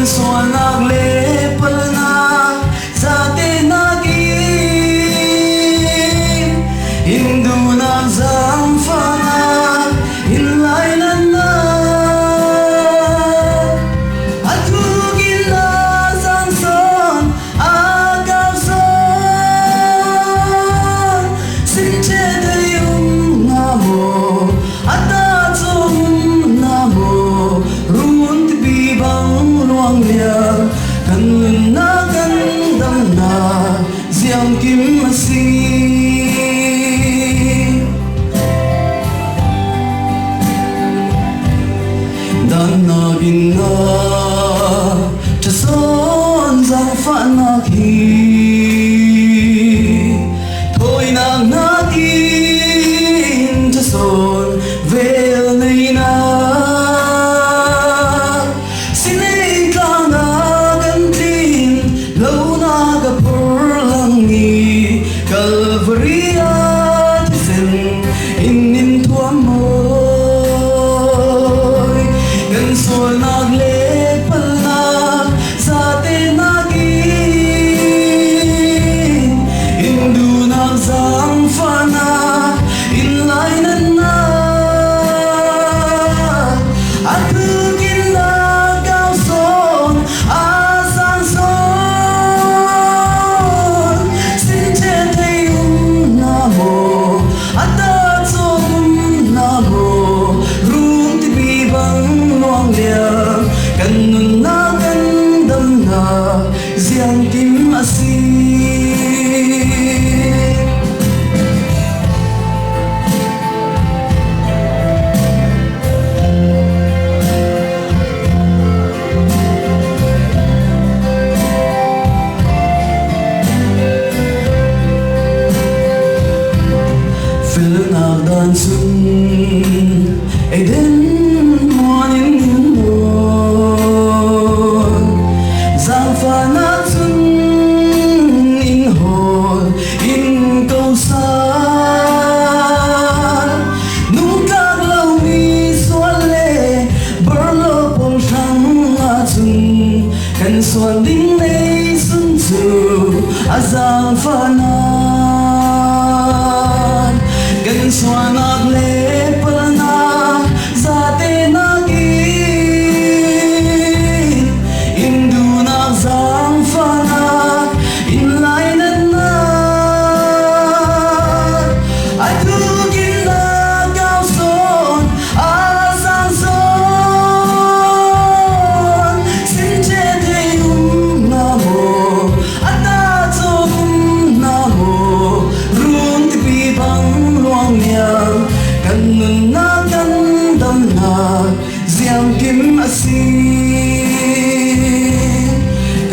soanak lepal na sate nagin Hindu na zamfana inlainan na Atugin na sanson agawson Sinchete yung namo Atatsum namo Runt bibang luang liya Kanun na gandam na Ziyang kim masih Dan nagin na Chason zang fa naghi Thôi nang nagin Chason vel nay na Sinay ka na gantin Lau na kapur lang ni Calvary at isin Inin tuamoy Gansol naglepal na sa atin nagin Hindu nagzangfana inlainan na Atugin na gawson asangson Sinchete yung namo Atatsum namo Runti bibang luang liya Kanun na gandam na Ziyang kim masih Filnagdan sun Eden morning moon Zangfanat sun in hol in kausan Nung kaglaw mi swale Berlo pong siyang atun Kan swaling lay sun su Azangfanat Gan swanak lepal na sa atin nagin Hindu nagzangfana inlainan na Atugin na gawson asangson Sinchete yung namo Atatsum namo Runti bibang luang liya Kanun na gandam na Ziyang kim masih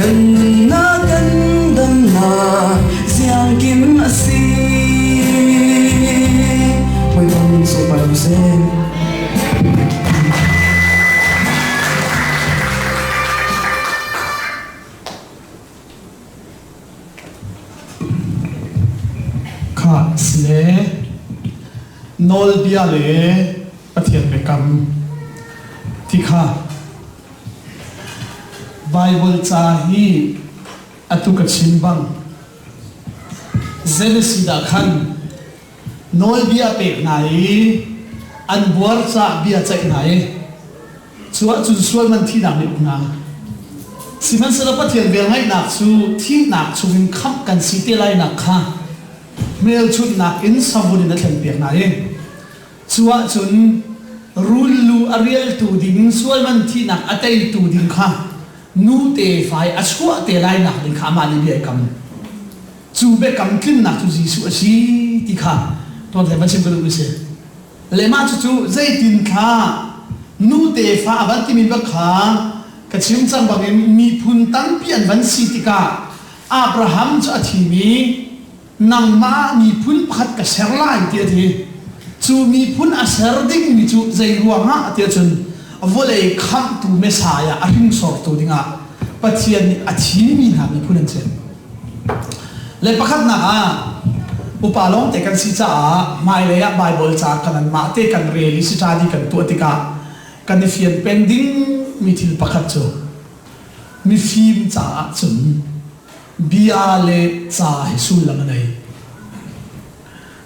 Kanun na gandam na Ziyang kim masih May bang so palusin Kha sile Nol bia le Pathian bekam Tikha Bible chahi Atukat simbang Genesis da khan Nol bia pek nai An buar cha bia chai nai Chua chu sual man thi dang ni una Siman sala pathian bel ngai nak chu thi nak chu win kham kan si te lai nak kha Mel chut nak in sabun na thlen pek nai Chua chun Rulu ariel tu ding sual man thi nak atai tu ding kha Nu te fai achua te lai nak ding kha ma li bia kam Chu be kam kin nak tu Jisu asi ti kha Ton le man sim ko se Le ma chu chu zai tin kha Nu te fa aban ti min ba kha ka chim chang ba mi phun tan pian van si ti ka Abraham cha thi mi nang ma mi phun phat ka serlai ti thi chu mi phun a ser ding mi chu zai ruanga ti chun volei kham tu mesaya a hing sor tu dinga pathian a thi mi na mi phun an chen le pakhat na a upalong te kan si cha mai le ya Bible cha kan ma te kan re li si cha di kan tu ti ka kan fian pending mi thil pakhat chu mi phim cha chun bia le cha hi sul lam nei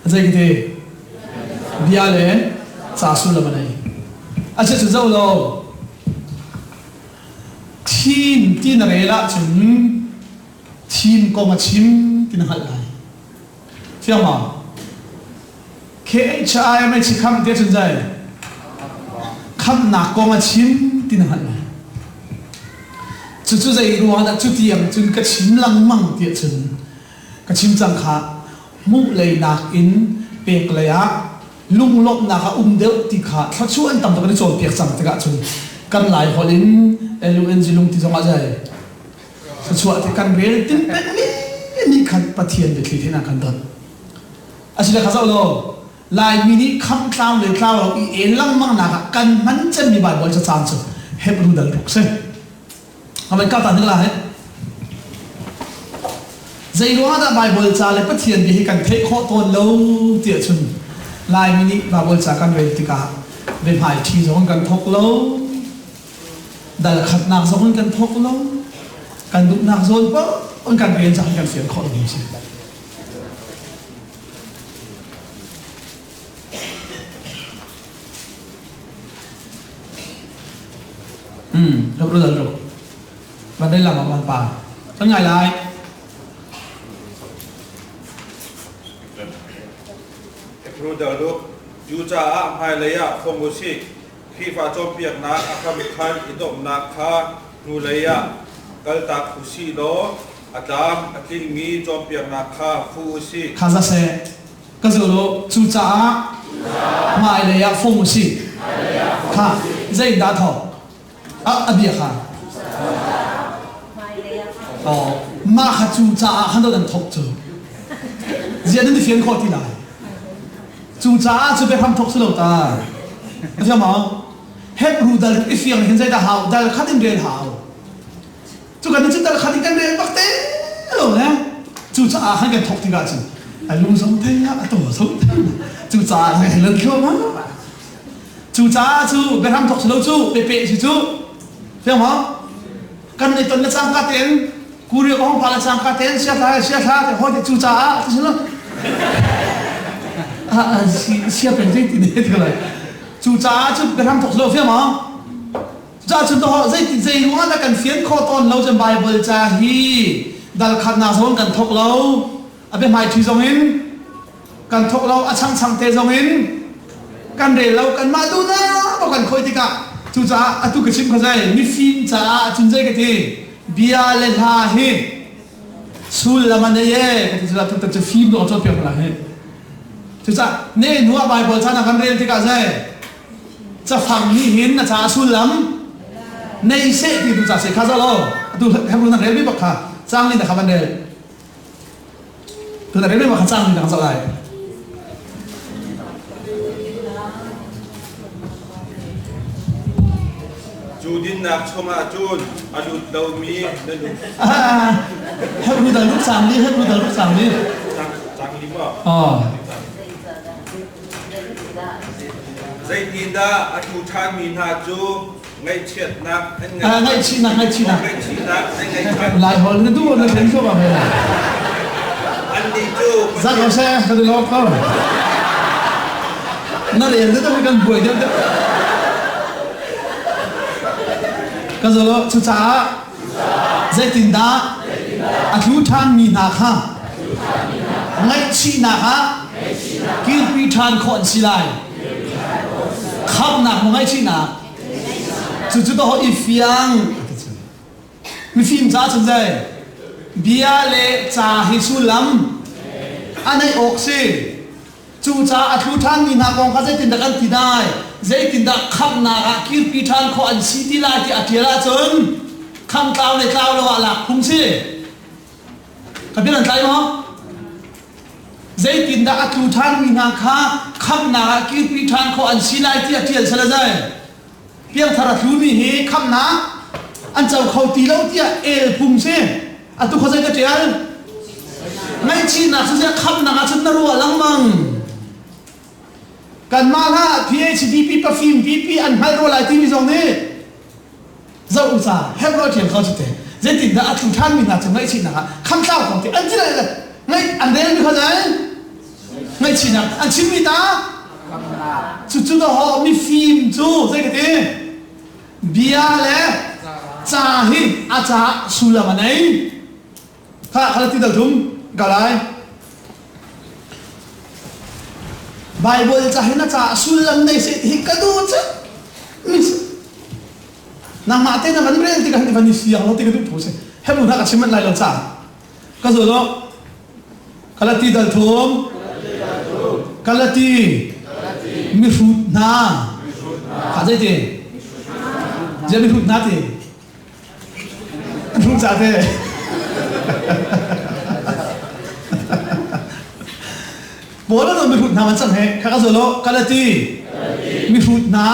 cái gì bia le cha sul lam nei a che chu zo lo team tin re la chun team ko ma chim tin hal lai fiang ma KHI mai chi kham te chun zai kham na ko ma chim tin hal lai chu chu zai ruwa da chu tiang chun ka chim lang mang tie chun ka chim chang kha mu lei nak in pek le ya lung lop na kha deuh ti kha tha chu an tam ta ka chol pek chang te ka chun kan lai holin elun zilung ti zonga zai chu chu ati kan rel tin pe ni khan pathian de thli thina kan don asila kha zo lo lai mini kham tlang le tlaw lo i elang mang na kan man chen mi bai bol cha chang chu hebru dal ruk se Hãy subscribe cho kênh Ghiền Mì Gõ để không bỏ lỡ những video hấp dẫn và đây là một bàn bà con ngài lại Rudalu Juja Halaya Fomusi Kifa Topiak Na Akam Khan Idom Na Kha Nulaya Kalta Kusi Lo Adam Atil Mi Topiak Na Kha Fusi Kaza se Kazolo Juja Halaya Fomusi Kha Zay Da Tho Abia Kha mà hạt chú cha hắn đâu đang thọc chứ, giờ nên đi phiền khó tí lại, chú cha chú biết ham thọc số đâu ta, thấy không? hết rùa đal cái phiền hiện tại đã hào, đal khát in rèn hào, chú cần chú đal khát in cái rèn bắt té, rồi nè, chú cha hắn cái thọc tí cả chứ, anh lung sống thế á, tổ sống thế, chú cha hắn lớn khiêu mà, chú cha chú biết ham thọc số đâu chú, bể chú, thấy không? Cần này tuần là sang cá tiền curi ông phải là sang cá tiền xe thì hỏi để chú cha chứ nó xe bên trên thì đấy thôi chú cha chú cái ham thuộc lâu phim mà cha chú đó dây đúng là cần phiến kho ton lâu trên Bible cha hi dal khát na zon cần thuộc lâu à bên mai chú dòng in cần thuộc lâu à sang tê dòng in cần để lâu cần mà tu na bao cần khôi thì cả chú cha à tu cái chim khó dây mi phim cha chun dây cái gì bia lên ha hi sul là mà này cái gì là tu tu phim đó cho phim là hi chú cha nên nuôi Bible cha là cần rèn thì cả dây cha phẳng hi hin là cha sul lắm này sẽ thì tu cha sẽ khá rõ lo tu hem luôn là rèn biết bậc ha trang lên là khá vấn đề tu là rèn biết bậc trang lên là khá rõ lại Judin nak choma chun alut daw mi nanu hết luôn là lúc sáng đi hết luôn là lúc sáng đi Chang lima Zai tinda atu than min ha chu ngai chiat nak ngay chi nak ngai chi nak ngai lại hồi nó đua nó đến chỗ vào này anh đi chu ra có xe cái lo không nó liền rất là gần buổi đó cái giờ lo chú cha dây tin đã à chú than mi na ha ngay chi na ha kêu pi than khọn xì lại khắp nạp một ngay chi na chú đó họ ifiang mi phim cha chân dây bia lệ cha hi su lắm anh ấy oxy chú cha à chú than mi na con cái dây tin đã ăn tin đại dây tin đã khắp nạp kêu pi than khọn xì tí lại thì à thiệt là chân khăm tao này tao là lạc không xí các biết làm sao không dây tin đã chú than mi na kha khăm nạp kêu pi than khọn xì lại thì à thiệt sẽ là gì piang thara thu mi he kham na an chau khau ti lo tia el pum se a tu khozai ka tial ngai chi na su se kham na nga chun na ru alang mang kan ma ha phd pi pa film pi an hai ro lai ti mi zong ne zau sa he ro thian khau chite dễ tìm đã chủ than mình là chẳng ngay chị nào khăm sao không thì ăn chứ này ngay ăn đây ăn được không ngay chị nào ăn chín mi ta chú đó họ mi phim chú dễ cái gì bia lẽ cha hi à cha sula mà này khá là tin đầu chúng cả lại Bible cha hi na cha sulam này sẽ hi cái đồ chứ nang mate na kan breng ti kan van siang lo ti kan thu se hemu na ka chiman lai lo cha ka zo lo kalati dal thum kalati mi rut na ka je te je mi rut na te rut cha te bo na mi rut na man chang he ka zo lo kalati mi rut na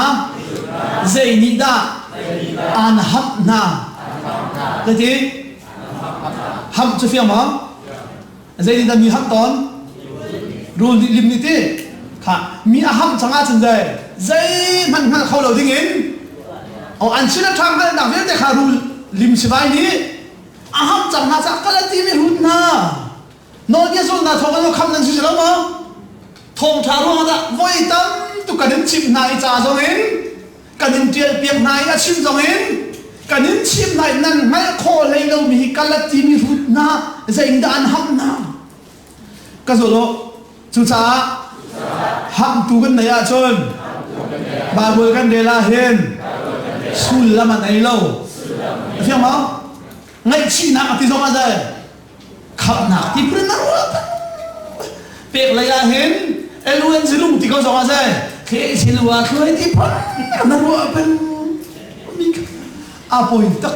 zai ni da an hấp na cái gì hấp cho phiền mà dây đi ta mi hấp tón rồi lim đi thế cả mi hấp chẳng ai chân dây mình khâu đầu tiếng in anh xin nó thang cái đặc biệt để khâu lim sẽ vai ní hấp chẳng ai chắc cái gì mi hút na nói cái số na thong nó khăm nên gì đó mà thong thà luôn đó vui tâm tụ cả đến chim này trả rồi in cả những chuyện việc này là chim giống em cả những chim này năn ngay khó lấy lâu mi cả là chim hút na dành đàn hấp na cái số đó chú cha hấp tu cái này à chôn bà vừa cái đề là hiền sul là mà này lâu phải không ngay chi nào thì giống ai khắp nào thì cứ nào việc này là hiền eluen chỉ lùng thì có giống ai thế chỉ là khơi thì phải nó rồi bên mình bồi tắc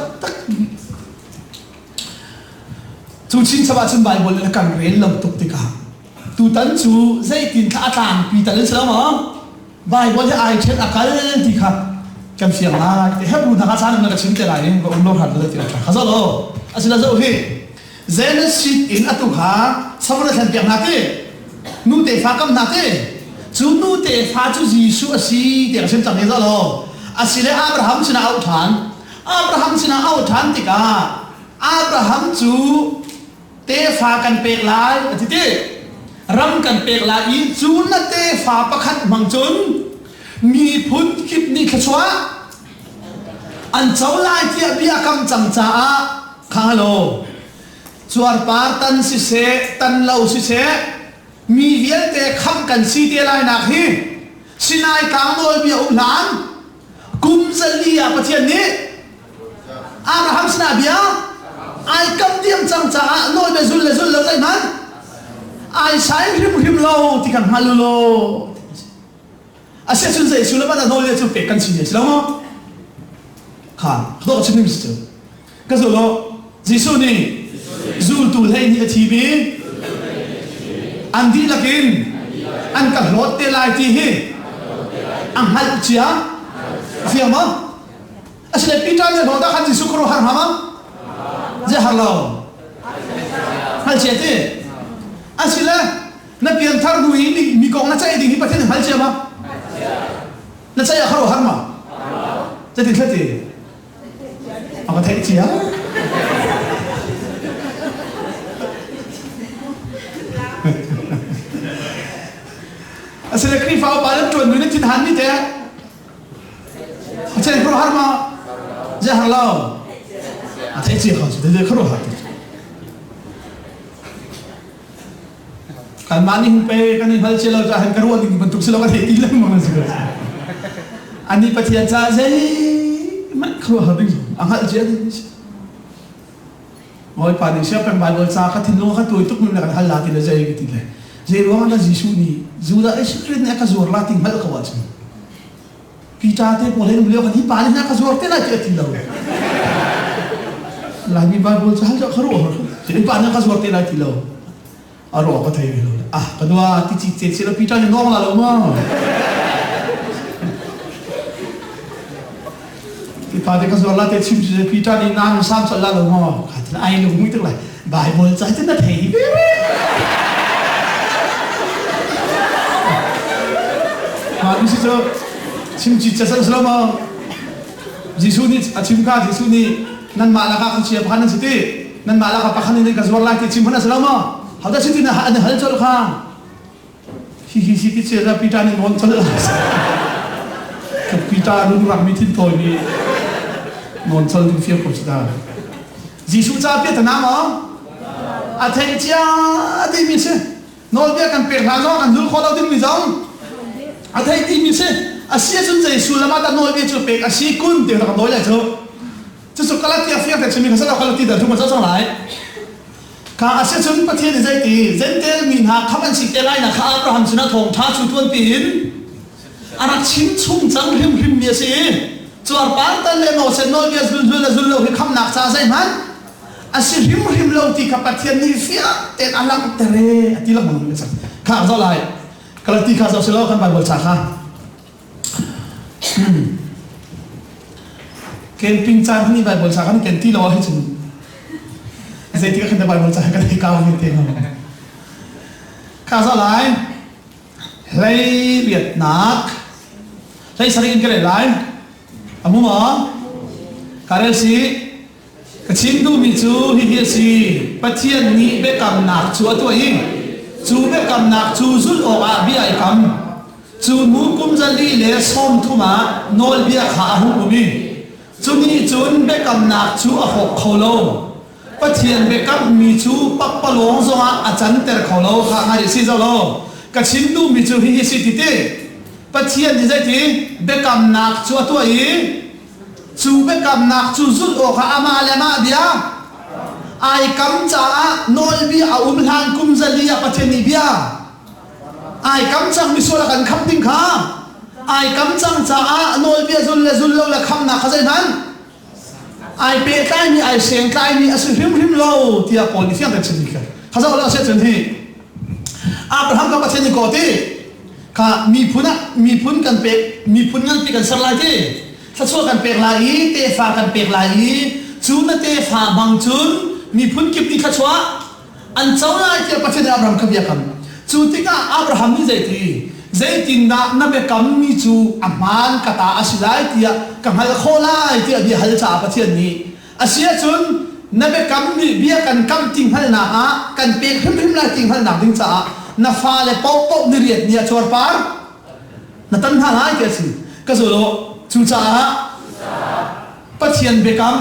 chú chín sao bạn bài bồi là càng rèn lòng tục thì cả tu tấn chú dây tin thả tàn vì tấn sao mà bài bồi thì ai chết cái thì khác cầm xiềng là thì hết luôn thằng sáng nó cái chín cái này và ông lâu hẳn là tiền khác sao đó à xin là dấu hi dễ nó xịt in atu ha sao nó thành việc nào thế nu để phá cam nào thế chú nu để phá chú Giêsu à si để xem chẳng thấy rõ lo à si lấy Abraham xin áo thán thì cả Abraham chú để phá cần bẹt lại thì thế ram cần bẹt lại ý chú nó để phá bắt khát mang chốn mi phun kịp ni khát xóa anh cháu lại thì bia cam chẳng trả khang lo chuar par tan si se tan lâu si se mi viết te khăm cần si te lai nak hi sinai tang noi mi um lan kum zalia pathian ni Abraham sina bia ai kam tiam chang cha noi be zul lo zai man ai sai hrim lo ti kan halu lo a se chun zai sula ba da noi le chu pe kan si ni sila mo khan do chim ni stu ka zo lo Giêsu ni zul tu lei ni a thi bi anh đi lakin anh cả lót tê lại thì hi anh hal chia phiền mà anh sẽ Peter này nói đã khăn gì sukro har hama je har lo hal chia thế anh sẽ na pian thar nui ni mi kong na chai ding hi pathen hal chia ma na chai kharo har maจะติดแค่ตีเอามาเทเชียอาศัยครีฟ้าบาลจวนดูนี่ทิศหันนี่เจ้าอาศัยครูฮาร์มาเจ้าฮัลโหลอาศัยเชียเขาสุดเด็ดครูฮาร์การมานี่ไปกันนี่ฮัลเชียเราจะเห็นครูว่าที่บรรทุกเสลากันที่เล่มมันสิครับอันนี้ปฏิญาณจะเจ้มันครูฮาร์ดิ้งอังฮัลเชียดิ้งโอ้ยป่านนี้เชื่อเป็นไบเบิลซาคัดทิ้งลงคัดตัวทุกคนในการฮัลลาที่เราจะยังติดเลยเจ้าว่านั่นยิสูนี่จูดาเอชคริสเนี่ยก็จูร์ลาติงฮัลเขาว่าจังพีตาเต้พอเล่นเลี้ยวกันที่ป่านนี้นะก็จูร์เต้น่าจะติดเราหลายมีไบเบิลซาฮัลจะครูฮาร์ที่ป่านนี้ก็จูร์เต้น่าติดเราอารมณ์ก็ไทยเลยกันว่าที่จิตเจริญพีตาเนี่ยน้องละเรามั้งที่ป่านนี้ก็จูร์ลาเต้ชิมจิพีตานี่นางสามสัปดาห์เรามั้งขัดไอ้ลูกไม่ต้องเลยไบเบิลซาจะน่าไทยนี่สิเจ้าชิมจิตจะสั่งสลามยิสูนี่ชิมข้ายิสูนี่ nan malaka kan siya pakan city nan malaka pakan ni ka zuar lai ti chimhana salama hada city na an hal chol kha hi city che ra pita ni non chol ka pita ru rak mi tin toy ni non chol ni fia ko sta jisu cha pe ta na ma a thai chia ti mi se nol bia kan pe la zo kan dul kho lo din mi zong a thai ti mi se a sia chun jai su lama ta nol bia chu pe a si kun te ka noi la cho chu su kala ti a fia ta chimi ka sa kala ti da thu ma cha chang lai ka a sia chun pa thi ni jai ti zen tel min ha khaman si te lai na kha abraham chuna thong tha chu tuan pin anak chim chung chang him him bia se chuar par ta le no se nol bia zul lo hi kham nak cha sai man asir him lo ti kapatian ni fia ten alam tere atila mon sa kha zo lai kala ti kha zo se lo kan bible cha kha ken ping chan ni bible cha kan ken ti lo hi chun asai ti kan bible cha kan ti ka ni te no kha zo lai lai viet nak lai saring ke lai amu ma karel si kachin du mi chu hi hi si pathian ni be kam nak chu to yin chu be kam nak chu zul o a bi ai kam chu mu kum jali le som thuma nol bia kha hu mi chu ni chun be kam nak chu a hok kholo pathian be kam mi chu pak palong zonga a chan ter kholo kha ngai si zo lo kachin du mi chu hi hi si ti te pathian ni zai ti be kam nak chu to yin chu be kam nak chu zul o kha ama le ma bia ai kam cha nol bi a han kum zali a pathian ni bia ai kam chang mi so la kan kham ting kha ai kam chang cha nol bi zul lo la kham na kha zai nan ai pe tai ni ai seng tai ni asu him lo ti a pol ni fiang ta chen ni kha kha za la se chen hi abraham ka pathian ni ko ti kha mi phun kan pe mi phun ngan pi kan sar lai tiถ้าช่วยกันเปกลายเตฟ้ากันเปกลายจูนเตฟ้าบางจูนมีพุ่นกิบนี่ข้าชัวอันเจ้าหน้าที่ประเทศอับราฮัมขบียกันจูติกาอับราฮัมนี่ใจตินนะนับเป็นคำมีจูอัมมันกตาอาศิลายที่กังหัลโคลายที่อดีฮัลจ่าประเทศนี้อาเซียจูนนับเป็นคำมีเบียกันคำติงฮัลนากันเปกหิมลายติงฮัลนาติงจ่านับฟ้าเลยป๊อกนิเรียดเนี่ยชัวร์ปาร์นับตั้งท่าไรเกี่ยสิก็สุดโลจูจ่าปัจเจียนเบกัม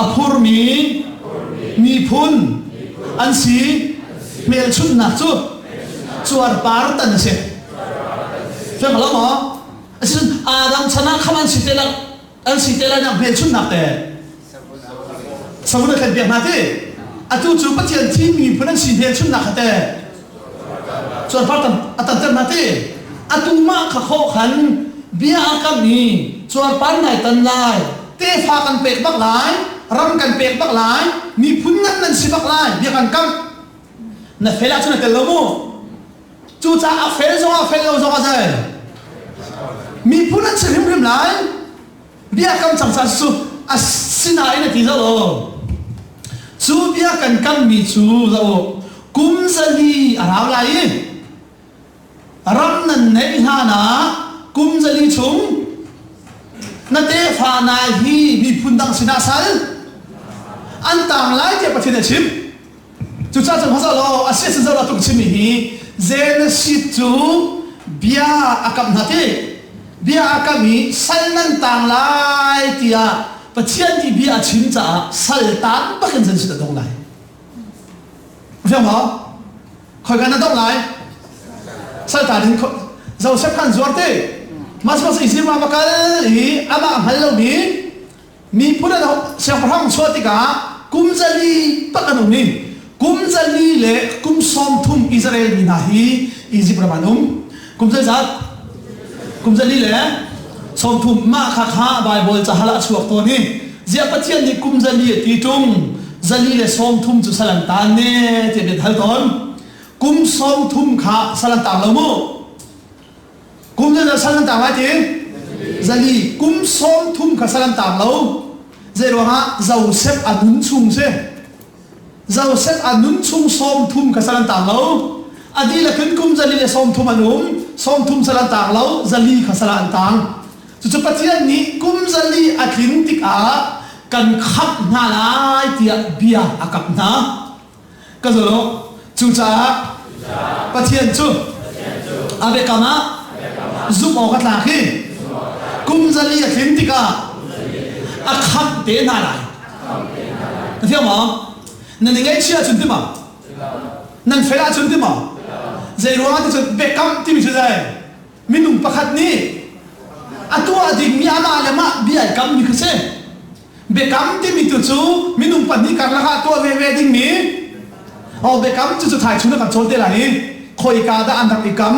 อภูร์มีพุนอันสีเมลชุดหนักจุจวดปาร์ตันเสเจ้ามาแล้วหมออันนี้อาดัมชนะขมันสิเตลักอันสิเตลักเนี่ยเมลชุดหนักแต่สมมติใครเบียดมาที่อันจู่ปัจเจียนที่มีพุนอันสีเมลชุดหนักแต่จวดปาร์ตันอันตันเตมาที่อันตู้มาขะโคขันเบียอากัมนี้จวนปันไหนตันลายเตะฟ้ากันเปกบักหลายรำกันเปกบักหลายมีพุ่นนั้นสิบักหลายเบียกันกัมนั่นเฟล่าชนเตลโมจูจ่าเฟลซงอาใจมีพุ่นนั้นสิริมหลายเบียกันจังสันสุอาสินายนที่จะโลจูเบียกันกัมมีจูจะโอกุมซาลีอาราวไลรำนั้นเนยฮานากุมจะลิชงนั่นเตฟานาฮีมีพุนดังสินาสัลอันต่างหลายเจ้าประเทศชิมจุดจ้าจังหวะเราอาเซียนเราตุกชิมฮีเจนสิจูเบียอากับนาเตเบียอากับมีสัลนั่นต่างหลายที่อาประเทศที่เบียชิมจ้าสัลตันปักกันเจนสิตตรงไหนเพียงพอคอยกันนั่นตรงไหนสัลตันเราเช็คกันจวดเต้mas isi ma bakal hi ama hallo mi pura no siang parang suatika kumjali pakanu ni kumjali le kumsom thum Israel minahi Egypt ramanum kumjali le som thum ma kha Bible cha hala chuak to ni zia pathian ni kumjali ti tung zali le som thum chu salan tan ne te be thal ton kum som thum kha salan ta lo mo kumจะสันต่างไว้ทีjadi kum som thum ขสันต่างเราเจรวะเจ้าเซฟอนุนชุงเสเจ้าเซฟอนุนชุงsom thum ขสันต่างเราอดีละขึ้นkum jadi le som thumอนุมsom thum สันต่างเรา jadi ขสันต่างจุดปัจจัยนี้kum jadi อธินติกา kan khap na lai tia bia akap na ka zo lo chu cha pathian chu abe kama zum o ka tla khi kum zali a thin tika a khap te na lai ka thiam ma nan ngai chia chun ti ma nan fela chun ti ma zai ruang ti chun be kam ti mi chu zai minung pakhat ni atua ding mi ama lama bia kam ni khase be kam ti mi tu chu minung pan ni kar la ha to ve ding mi o be kam chu chu thai chu na kan chol te la ni khoi ka da an dak ti kam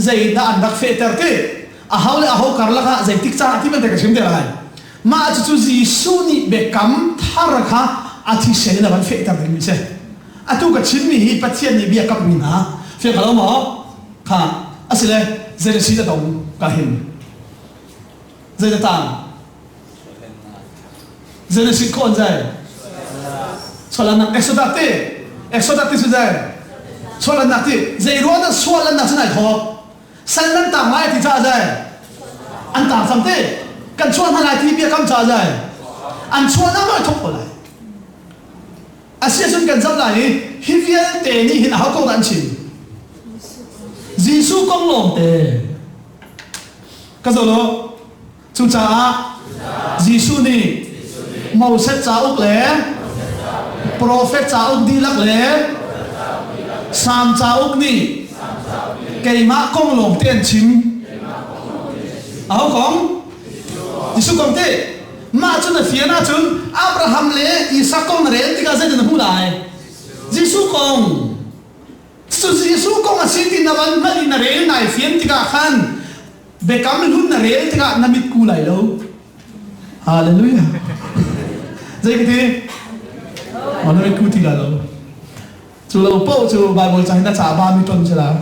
zai da an dak fe ter te a haule a ho kar la ha zai tik cha ti ben te ka chim te la ma chu chu ji su ni be kam thar kha a thi se na ban fe ter mi se atu ka chim mi hi pathian ni bia kap mi na fe ka lo mo kha asile zai si da dong ka hin zai da tang zai si kon zai solan nak exodat ti su zai solan nak ti zai ro da solan nak sanai tho san lan tang mai ti cha zai an tang sam te kan chuan halai ti bia kam cha zai an chuan na mai thok lai asia sun kan zam lai hi vial te ni hin ha ko dan chin Giêsu công lom te ka zo lo chu cha Giêsu ni mau set cha uk le prophet cha uk di lak le sam cha uk ni kei ma kong lom ten chim áo kong Giêsu kong te ma chun na fiana chun Abraham le Isaac kong re ti ka zai na hu lai Giêsu kong su Giêsu kong a sin ti na van ma ni na re nai fian ti ka khan be kam lu na re ti ka na mit ku lai lo hallelujah zai cái gì mà nó cứ thì là lâu chú lâu bộ chú bài bồi chẳng đã trả 30 tuần chưa nào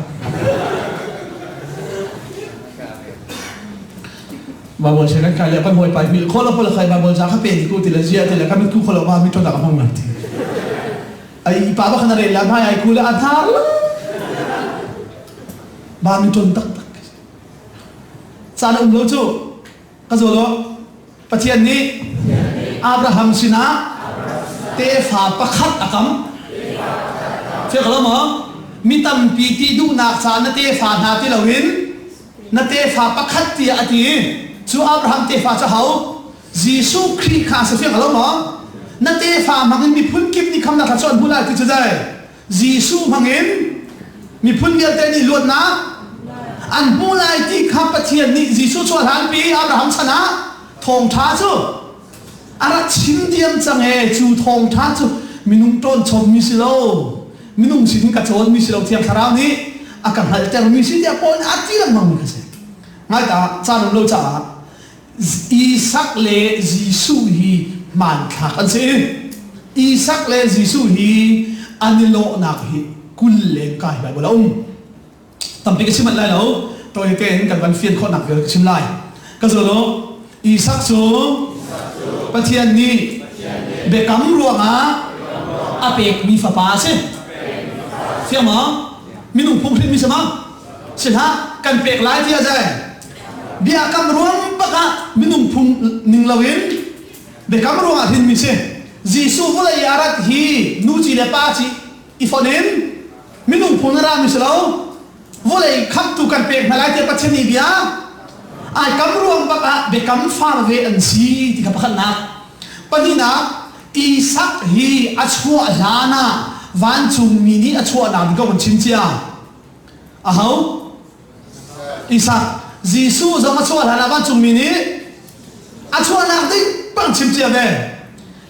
bài bồi chẳng cái là con bồi bài bị khó là phải bài bồi chẳng cái gì cũng thì là gì thì là cái mình cứ khó là 30 tuần là không mà thì ai bà bác này làm hai ai cứ là ăn thar 30 tuần tắc sao ông lâu chú cái gì đó bắt thiên ní Abraham sina te fa pakhat akam fe kala ma mitam piti du nak sa na te fa na ti lawin na te fa pakhat ti ati chu Abraham te fa cha hau Giêsu Christ kha se fe kala ma na te fa mangin mi phun kip ni kham na kha chon bula ti chai Giêsu mangin mi phun ya te ni lot na an bulai ti kha pathian ni Giêsu chon han pi Abraham chana thong tha chu ara chim diam change chu thong tha chu minung ton chom mi silo minung sin ka chon mi silo thiam tharau ni akan hal ter mi si dia pon ati lang mang ka se ngai ta cha lo cha Isaac le Giêsu hi man kha kan se Isaac le Giêsu hi anilo nak hi kul le kai bai bola tam pi ka simat lai lo toi ken kan ban fian kho nak vel sim lai ka zo lo Isaac chu pathian ni be kam ruanga apek mi fa pa se fiama minung phung thrin mi sama sinha kan pek lai tia jai bia kam ruang paka minung phung ning lawin be kam ruanga thin mi se Giêsu volai arat hi nu chi le pa chi ifonen minung phung ra mi selo volai kham tu kan pek malai tia pathian ni bia ai kam ruang baka be kam far ve an si ti ka pakhat na panina Isaac hi achua lana van chung mini achua na bi ko chin chia a hau Isaac Giêsu zama achua lana van chung mini achua na dei pang chin chia ve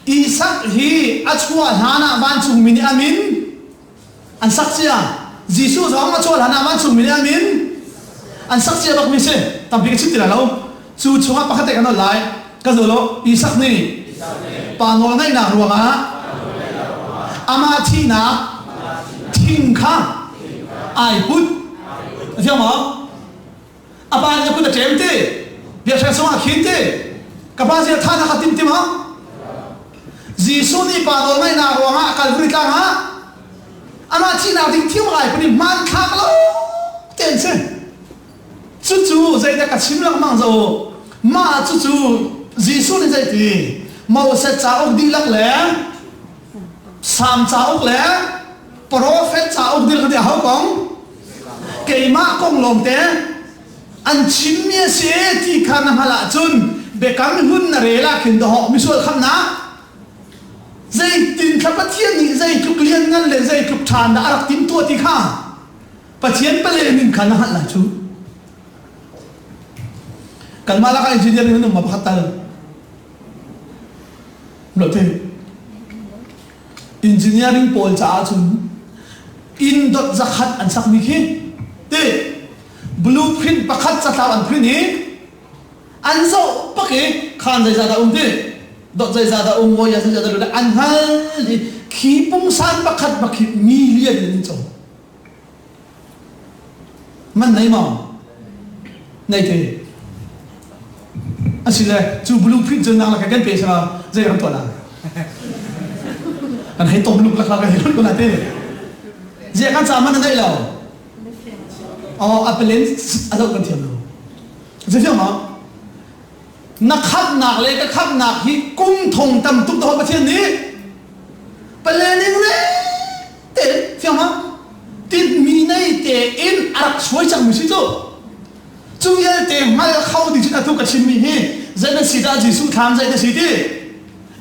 Isaac hi achua lana van chung mini amin an sak chia Giêsu zama achua lana van chung mini amin an sak chia bak mi se tam bi chim ti la lo chu chunga pakhat te kan lai ka zo lo Isaac ni pa nol ngai na ruanga ama thi na thing kha ai put fiam ma apa nya put tem te bia sa so a khin te ka ba sia tha na ka tim tim ha Giêsu ni pa nol ngai na ruanga Calvary ka ha ama thi na ding thiu ai puni man kha lo ten se chu zai da ka chim lang mang zo ma chu Giêsu ni zai ti mau se cha ok di lak le sam cha ok le prophet cha ok di ka hau kong keima kong long te an chim mia se ti khan hala chun bekam hun na rela kin do ho misul khamna zai tin kha pathian ni zai tuk lian ngan le zai tuk than da arak tim to ti kha pathian pale min khan hala chu kan mala ka engineer ni ma phatal lo te engineering pol cha chun in dot zakhat an sak mi khi te blueprint pakhat cha taw an print ni an zo pake khan zai zada te dot zai zada mo ya zai zada an hal khi pung san pakhat bakhi million ni cho man nei ma nei te asile chu blueprint jeng nang la ka kan pe sa zai ram to la an hai tom luk la ka ka ko la te je kan sa man nei lo appelen ado kan thiam lo je fiam ma na khap nak le ka khap nak hi kum thong tam tuk do pathian ni palening le te fiam ma tin mi nei te in arak suai chang mi si chu chung ye te mal khau di china tu ka chin mi hi zai si da ji su tham zai da si ti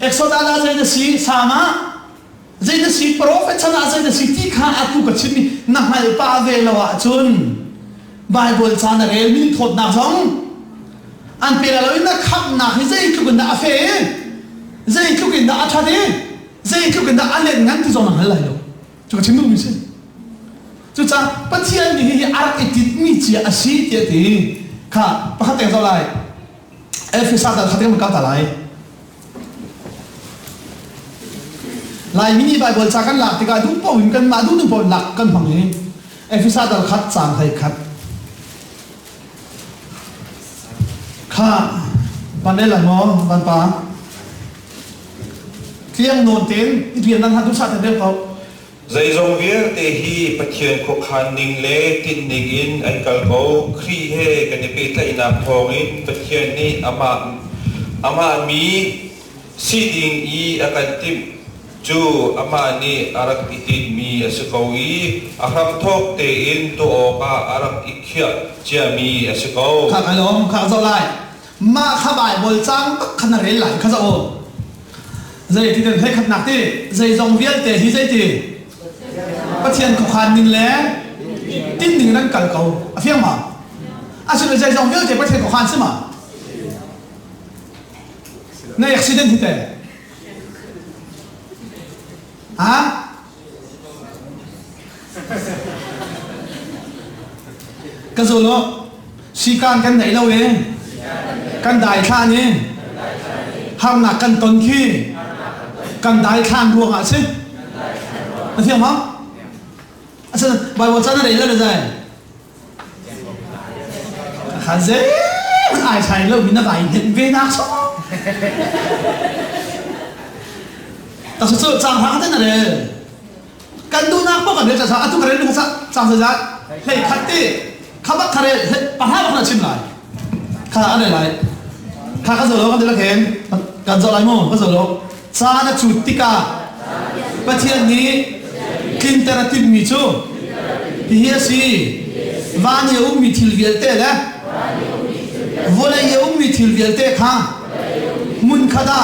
exoda da zai da si sama zai da si prophet chana zai da si ti kha atu ka chin mi na mal pa ve lo wa chun bible chana rel min thot na song an pe la in na khap na hi zai tu kan da afe zai tu kan da atha de zai tu kan da alen ngan ti zong na lai lo chu ka chin du mi se chu cha pathian ni hi ar etit mi chi a si ti ti kha pa kha te zo lai efisa da kha te mo ka ta lai lai mini bible cha kan lak ti ka du po hin kan ma du po lak kan phang ni efisa da khat chang hai khat kha panel la mo ban pa tiang non ten rian nan ha du sa te ko zai zong vier te hi pathian ko khan ning le tin ning in ai kal ko khri he kan pe ta ina thong in pathian ni ama mi si ding I akan tim chu ama ni arak itit mi asukoi aham thok te in to ka arak ikhya chia mi asuko kha kalom kha zo lai ma kha bai bol chang khana re lai kha zo zai ti den he khat nak ti zai zong vier te hi zai ti pathian ko khan ning le tin ning ran kal ko afiam ma asu zai zong vier te pathian ko khan se ma na accident hi te ha ka zo lo si kan kan nei lo e kan dai kha ni ham na kan ton khi kan dai khan ruang a se afiam ma asa bai wo chana nei lo le zai kha ze ai sai lo bin na dai hiện ve na so ta su chang ha ta na le kan du na ko kan le cha sa atu kare lu sa chang sa ja hei khatti khabat khare pa ha ba na chim lai kha ane lai kha ka zo lo kan de la khen kan zo lai mo ka zo lo sa na chu tika pathian ni kin terativ mi chu hi si van ye mi thil vial te la vola ye mi thil vial te kha mun khada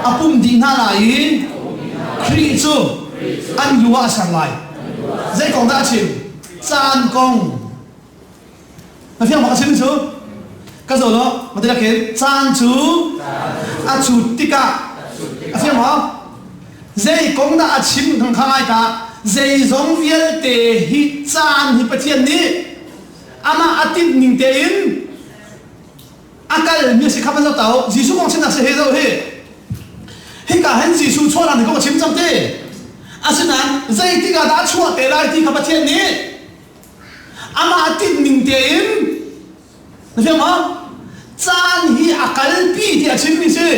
apum ding na lai khri chu an luwa san lai zai kong da chim chan kong na fiang ma chim chu ka zo lo ma de la khen chan chu a chu tika a fiang ma zai kong da chim thang khai ta zai zong vial te hi chan hi pathian ni ama atit ning te in akal mi se khapa zo tao jisu kong chen na se he zo he hi ka han jisu chua la ni ko chim cham te asuna zai ti ga da chua te lai ti khapa pathian ni ama atit ning te in na fiang ma chan hi akal pi ti a chim ni se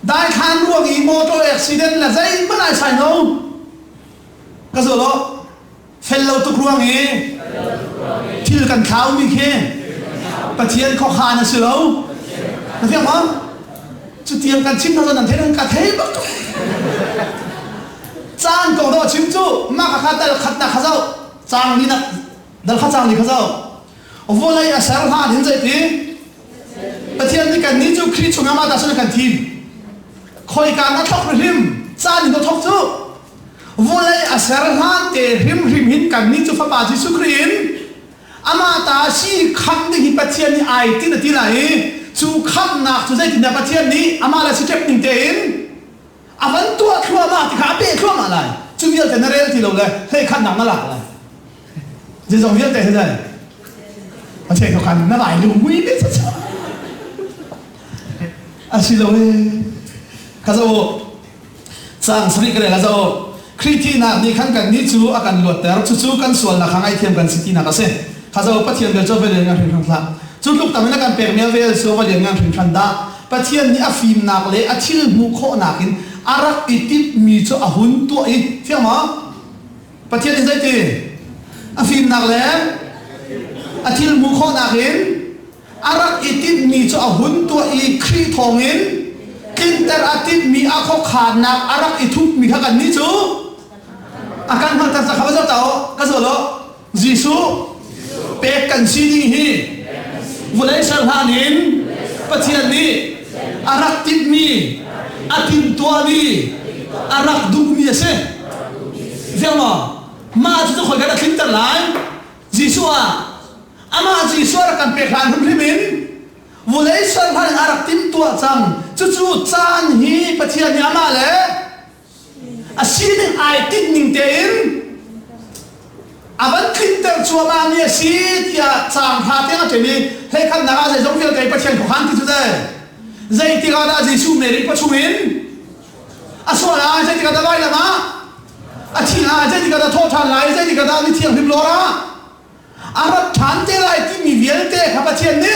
dai khan ruang I motor accident la zai manai sai no ka zo lo fellow tu ruang I thil kan khau mi khe pathian kho khan a silo nó theo mà chú tiền cần chim nó làm thế nên cả thế bất trang cầu đó chim chú mà cả khát tay khát na khát dâu trang đi nè đal khát trang đi khát dâu vô lại à sáng ha đến dậy thìประเทศนี้กันนี้จูคริสต์ชงอามาตาชนกันทีมคอยการนัทอกริมซาลินนัทอกจูวันเลยอาศัยฮันเตริมหินกันนี้จูฟ้าบาจิสุครินอามาตาชีคำนี้ประเทศนี้ไอที่นั่นที่ไหนจูคำหนักจูใจที่ในประเทศนี้อามาเลยสิเจ็บหนึ่งเต็นอาวันตัวครัวมาที่ขาเป๊ะครัวมาเลยจูเวียแต่นั่นเรื่องที่เราเลยเฮ้ยขันหนักมาหลักเลยจะส่งเวียแต่เท่าไหร่ประเทศเขาขันนั่นหลายดูวิ่งไปซะ아시로에 가서 상 소리 그래 가서 크리티나 니 칸간 니주 아간 로터 추추 간 수월나 강아이 템 간 시티나 가세 가서 파티언 별 저벨 간 핀칸다 줄룩 담나 간 페르메벨 소발ien 간 핀칸다 파티언 니 아핌 나글레 아칠 무코 나긴 아락 이팁 미조 아훈 또이 티마 파티언 인자이티 아핌 나글레 아칠 무코 나긴 arak itit mi cho ahun tua I kri thongin kinter atit mi akho khanak arak ithuk mi khakan ni chu akan hang ta khabaja tao kasolo jisu pe kan sini hi vulai sal hanin pathian ni arak tit mi atin tua mi arak duk mi ase vema ma chu khoi ga kinter lai jisu ama ji suara kan pekhan hrimin vulai sal han arak tim tua chang chu chan hi pathian ni ama le asin ai tin ning tein aban kinter chuama ni si tia chang ha te nga cheni he khan naga se jong fel kai pathian ko han ti chu dai zai ti ga da jisu meri pachumin asora zai ti ga da vai lama athina zai ti ga da tho than lai zai ti ga da ni thiang him lora arat thante lai ti mi velte khapachen ne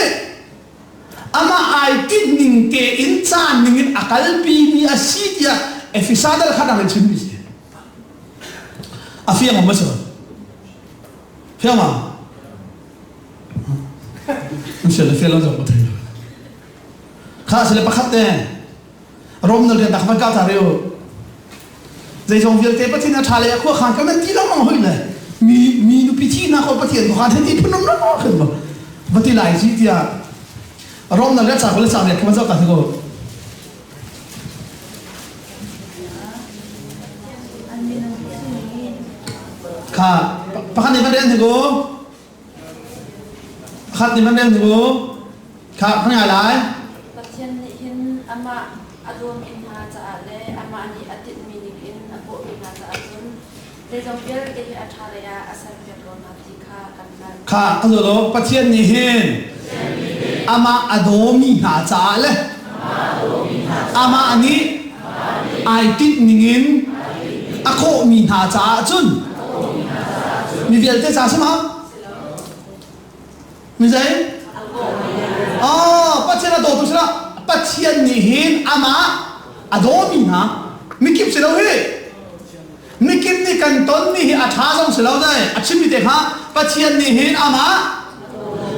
ama ai ti ning te in chan ning in akal pi mi asitia efisadal khadang chin bi afia ma maso fiama mshel fia lo zo patay kha sele pakhat te rom nal den dakhman ka ta reo zai jong velte patina thale kho khan ka men ti lo mang hoi le mi nu piti na ko patien ko han ti punum na ko khen ba bati lai ji tia rom na le cha ko le cha le ka ma ta ko kha pakhan ni ban den ko khat ni ban den ko kha khang ai lai patien ni hin ama adom in ha cha le ama ni atit mi ni in apo in ha cha azun de jong bel te hi atharaya asar pe ron ha ti kha kan nan kha azolo patien ni hin ama adomi ha cha le ama ani ai tit ningin akho mi ha cha chun mi vel te cha sama mi zai patien ado tu sila patien ni hin ama adomi ha mi kip sila he mi kip ni kan ton ni hi atha jong sila dai achim mi te kha patien ni hin ama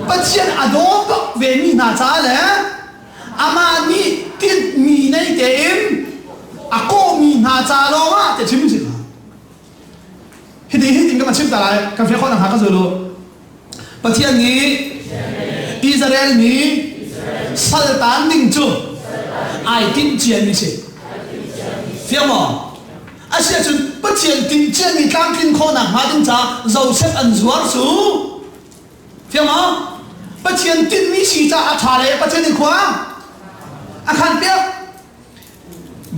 patien adom ve mi na cha le ama ni tin mi nei te in ako mi na cha lo wa te chim si hidi ka ma chim ta lai ka fe khona ha ka zo lo patien ni Israel ni Sultan ning chu ai tin chian ni se fiam mo asia chu patien tin chian ni kam tin khona ma tin cha Joseph an zuar su fiam mo patien tin mi si cha a tha le patien ni khwa a khan pe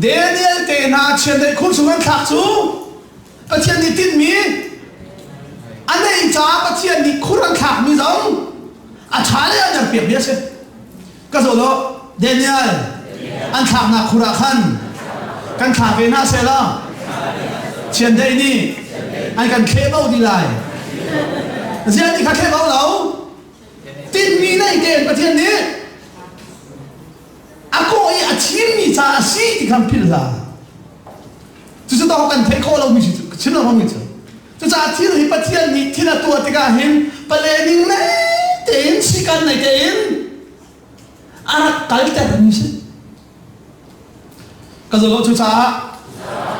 Daniel te na chen de khun sungan thak chu patien ni tin mi anei cha patien ni khuran thak mi zong a thale an pe bi se ka zo lo Daniel an thak na khura khan kan thak ve na se la chen dei ni an kan khe bao di lai zia ni kha khe bao lo tin mi nei ten patien ni ako ai a chim mi cha si ti kan pil la chu chu ta kan thei kho lo mi chi chin lo mi chu chu cha thi hi patien ni thi na tua ti ka hin pale ning nei ten si kan nei ten anak kali tak misi kalau cuaca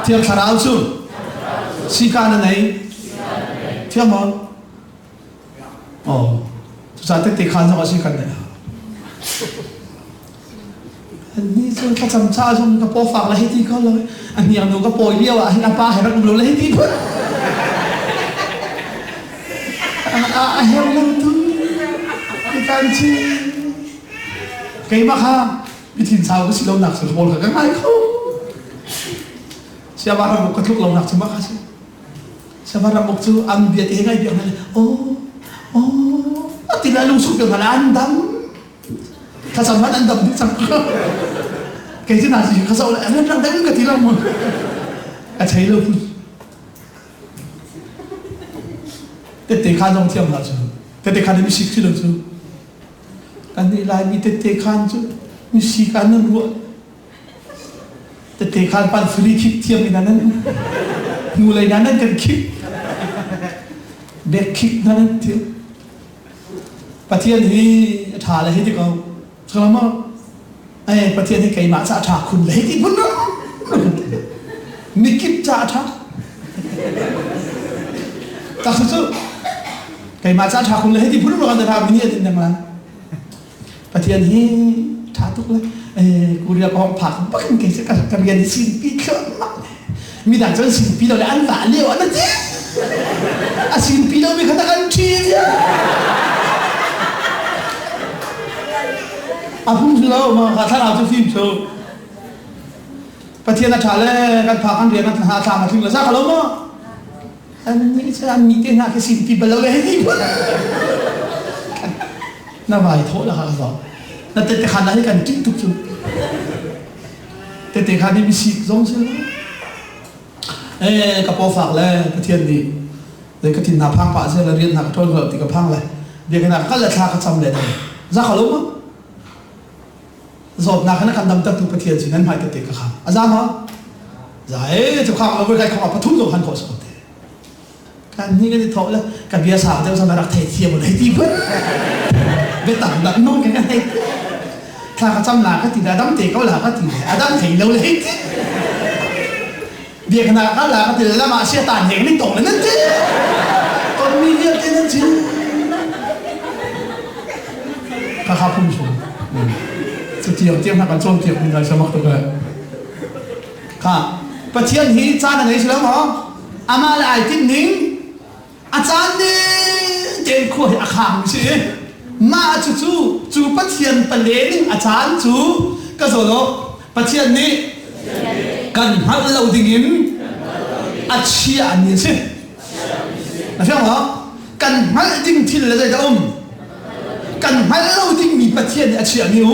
tiap sarau tu sikan nai tiap mau oh cuaca tekan sama sikan naiนี่ส่วนข้าจำชาชมกระโปรงฝากอะไรให้ที่เขาเลยอันนี้อย่างหนูกระโปรงเลี้ยวอ่ะให้น้าป้าให้รักหนูเลยให้ที่เพื่อนเฮลโลทูในการชี้เก่งมากค่ะพิธีเช้าก็สิเราหนักสุดโบนกับง่ายเขาเชื่อว่าเราบุกกระทุกเราหนักสุดมากค่ะเชื่อว่าเราบุกจู่อันเบียดเองไงเบียดนั่นโอ้ตีละลุงสุกอย่างนั้นอันดำข้าสามารถอันดับที่สังกัดแกที่น่าสิข้าสาวเลยอันนั้นรังได้ก็ที่ละมันอาใช้เลยแต่ข้าต้องเทียมละจูแต่ข้าได้มีสิทธิ์ละจูอันนี้ลายมีแต่ข้าจูมีสิทธิ์อันนั้นรู้แต่ข้าปั่นฟรีคิกเทียมในนั้นงูเลยนั้นกันคิกเด็กคิกนั้นเทียมประเทศนี้ถ่ายอะไรให้ที่เขาสมมติไอ้ประเทศที่ไกลมาจะถ่ายคุณเลยที่พุ่นนะมีกิจจะถ่ายแต่สุดไกลมาจะถ่ายคุณเลยที่พุ่นเราจะทำมินิเอ็นดังนั้นประเทศนี้ถ่ายทุกเลยกูเรียกห้องผักปักเก่งสักการเรียนสิบปีขึ้นมามีดังจนสิบปีเราเลยอันฝ่าเลี้ยวอันนั้นจีสิบปีเราไม่ขนาดกันทีพุ่งเรามาถ้าเราจะฟิล์มโชว์ประเทศนักชาเลกันพากันเรียนนักหาทางมาถึงแล้วสักแล้วมั้งอันนี้ฉันมีเต็มหน้าแค่สิบปีไปแล้วเลยนี่พุ่งน่าไหวโทษแล้วครับบอกนั่นแต่ขันอะไรกันจริงทุกจุดแต่ขันนี้มีสิบสองใช่ไหมกระโปรงฝากเลยประเทศนี้เลยก็ทิ้งหน้าพังป่าเสียแล้วเรียนหนักโทษเราติดกับพังเลยเดี๋ยวขนาดก็เลยทาก็จำเลยสักแล้วมั้งสอบนักขณะการดำตัดตัวประเทศจีนนั้นหายเตะกับเขาอาจารย์มั้งจะจะข้ามเอาไปใครเข้ามาปทุมโดนขันขอสอบเตะการนี้ก็จะท้อแล้วการเบียร์สาวเจ้าสมัยรักเทียมหมดเลยที่เพื่อนไปต่างดักน้องกันไงถ้าเขาจำหลักก็ตีอาดัมเตะเขาหลักก็ตีอาดัมเตะเราเลยเบียร์ขนาดเขาหลักก็ตีแล้วมาเชียร์ตานเห็นนี่ตรงเลยนั่นจีตอนมีเบียร์กันนั่นจีข้าพุ่งชนจะเจียวเจียมทางการโจมเจียวมีอะไรสมัครตัวเลยค่ะประเทศนี้จานอะไรใช่แล้วมั้งอามาเลยทิ้งนิ่งอาจารย์นี่เก่งคุยอาคามใช่มาจู่ประเทศประเด็นอาจารย์จู่ก็สรุปประเทศนี้กันฮัลโหลดิ่งอินอาเชียนี่ใช่นะใช่ไหมกันฮัลดิ่งที่เราจะกันฮัลโหลดิ่งมีประเทศอาเชียนี่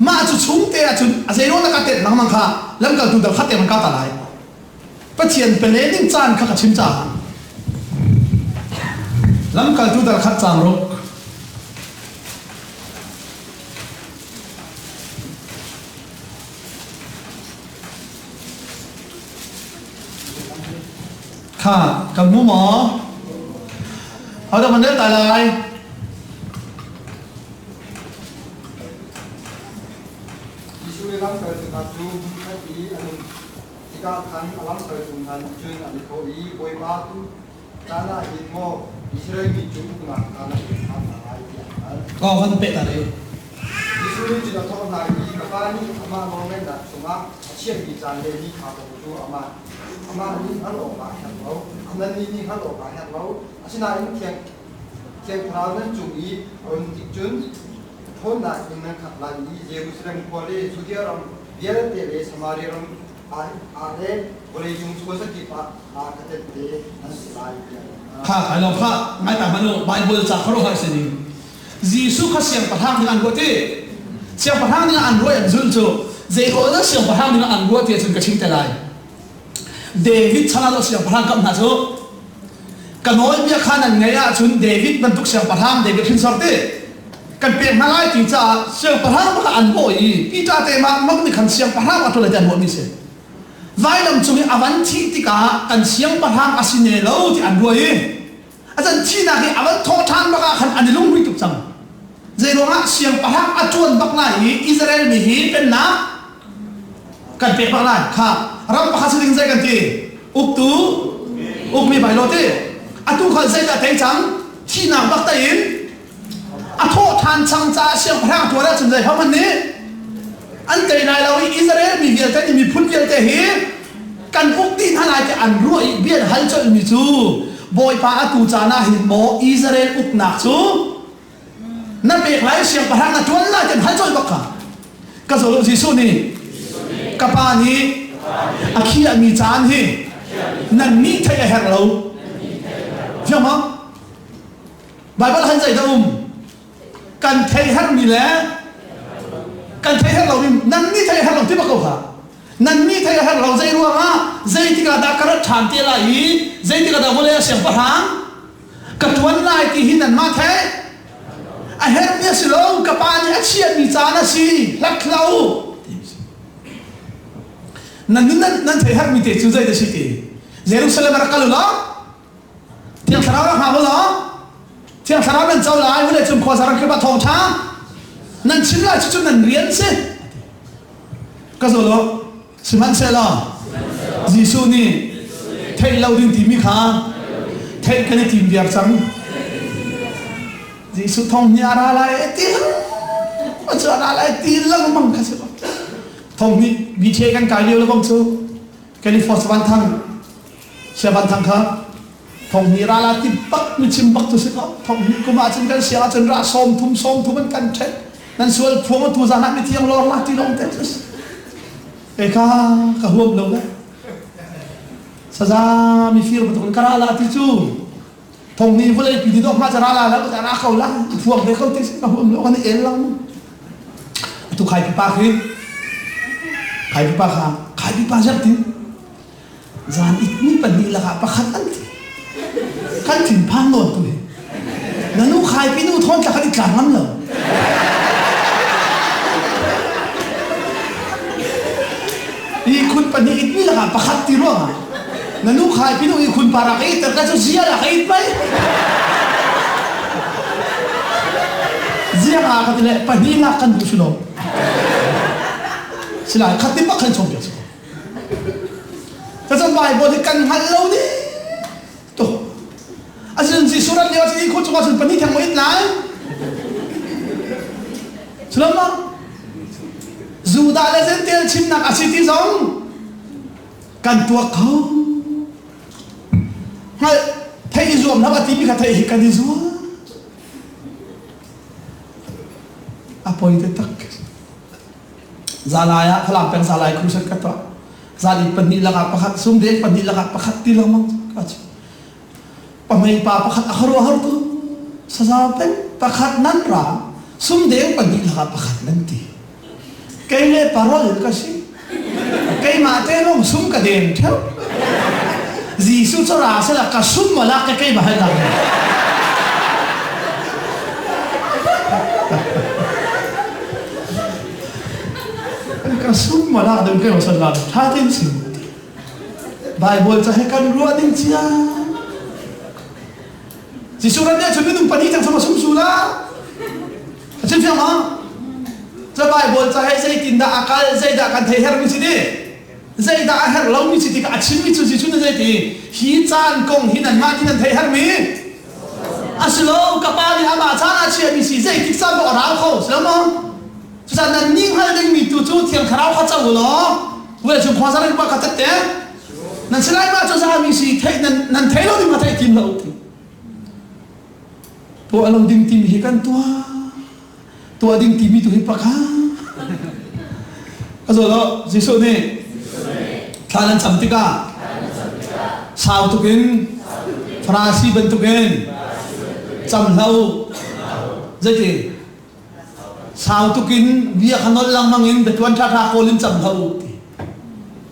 มาจู่ชุ่มเตะจู่อาศัยโน่นนักเตะหลังมังค่าแล้วก็ดูดขัดเตะมันก้าวตาไหลประเทศเป็นเลนิ่งจานข้าชิมจ่าแล้วก็ดูดขัดจางรกข้ากับหมูหมอเอาแต่มันเนื้อตายลายAlam sa tu hai anu tika khan alam sa tu han chun ani ko I boi ba tu tala hin mo Israel mi chu na kana han na ai yaก็ฟันเป็ดอะไร Israel ji da thon na I ka ba ni ama mo men da sunga chien bi jan le ni kha ko chu ama ni han lo ba han lo anan ni han lo ba han lo asina in kiang phra nan chu I on tik chun thon na in na khat la I Jerusalem ko le Judaism biar te le Samaria ram are bole jung so sa ki pa ka te te an sai ข้าขายเราข้าไม่แต่มันไบเบิลจากพระโลกเสนียิสุข้าเสียงประทังในอันวัวที่เสียงประทังในอันวัวอย่างจุนจูเจ้าคนนั้นเสียงประทังในอันวัวที่จนกระชิงแต่ไรเดวิดชนะเราเสียงประทังกับนาจูกันน้อยเบี้ยขานันไงอะจุนเดวิดบรรทุกเสียงประทังเดวิดขึ้นสอบที่กันเปลี่ยนมาไล่ตีจ่าเสียงประทังมันอันวัวอีพี่จ่าเตะมามันมีขันเสียงประทังมาตัวเลยแต่วัวมิเสไว้ลำจุงอวันที่ติกากันเสียงประทังอาศิเนโลที่อันวัวอีอาจารย์ที่นั่นคืออวันทอทานมากขันอันนี้ลุงวิ่งตุกจัง dây ruộng á xiềng bạc hắc á chuồn bạc này Israel mi hi bên na cần bẹt bạc này khá ram bạc sinh dây cần gì uk mi bài lô thế á tu khởi dây là thấy trắng chi nào bạc tay in á thô than trăng cha xiềng bạc hắc chuồn ra chân dây không anh ní anh tây này là Israel mi việt cái mi phun việt thế hi cần uk tin hai này cái anh ruồi việt hal cho mi chú boy pa tu cha na hin mo Israel uk nak chú na bek lai siang parang na tuan la jan hal choi baka ka zo lo jisu ni ka pa ni akhia mi chan hi nan ni thai a her lo fiam ha bible han zai da kan thai her mi le kan thai her lo ni nan ni thai her lo ti ba ko ha nan ni thai her lo zai ruwa ma zai ti ka da karat than te la hi zai ti ka da vole siang parang ka tuan lai ti hi nan ma thai a her mi silo kapani a chiat mi chana si lak lau nan thei har mi te chu zai da si te Jerusalem ra kalu lo tiang thara ra ha lo tiang thara ben chau lai vule chum kho sarang ke ba thong tha nan chin la chu nan rian se ka zo lo siman se lo Jisu ni thei lau ding ti mi kha thei ka ni tim biar chang Jisu thong ni ara lai ti ma chu ara lai ti lang mang ka se thong ni bi che kan kai liu lo bang chu California se ban thang kha thong ni ra la ti pak mi chim bak tu se ka thong ni kuma chen kan sia chen ra som thum an kan the nan sual phom tu za na mi tiang lo la ti long te e ka huam lo la sa za mi fir ba tu kan la ti chu thong ni vole pi di dok ma chara la ta ra khau la phuang de khau te ka hum lo kan el lang tu khai pi pa khi khai pi pa kha khai pi pa jap ti zan it ni pan ni la ka pa khat an ti kan tin phang non tu na nu khai pi nu thon ka ka di tlang lam lo i khun pan ni it ni la ka pa khat ti ro na nu khai pi nu i khun para kai ter ka chu zia la kai pai zia ka ka le pa ni la kan bu sulo sila khat ti pa kan chong ya ta trong bài bộ thì cần hẳn lâu đi to asin si surat lewat sini ko cuma sun penit yang mau itlah selama zuda le zentel chim nak asiti zong kan tua kau hai thai zuam na ba ti mi ka thai kan di zuam apoi te tak zalaya khalam peng zalai kruset kata zali pani laka pakhat sumde pani laka pakhat ti lamang kach pamay pa pakhat ahar tu sasapen pakhat nan ra sumde pani laka pakhat nan ti kaile parol kasi kay mate no sum ka den theo Jisu cho ra sa la ka sum mala ka kay bahal la ka sum mala dem ke osal la tha tin sin Bible cha he kan ruwa ding chia Jisu ra ne chumi nung pani tang sama sum sula achin fiang ma cha Bible cha he sei tin da akal sei da kan thei her mi si ni sei da her lo mi si ti ka achin mi chu Jisu ne sei ti hi chan kong hi nan ma ti nan thei her mi aslo ka pa ni ama cha na chia mi si sei ti sa bo ra kho slo mo cho nên là những hai đứa mình tụi chú thiền khảo khát cháu lo, vậy chúng khoa ra được bao khát tết, nên sẽ lại mà cho ra mình gì thấy nên thấy nó thì mà thấy tìm lâu thì, tụi anh đừng tìm gìกันtụi đừng tìm gì tụi bác ha, rồi đó Giêsu này, thà nên chăm tiếc à, sao tụi kiến, Pharisee bên tụi kiến, chăm lâu, vậy thì sao tu kin việc hanol lang mangin betuan tha ko lim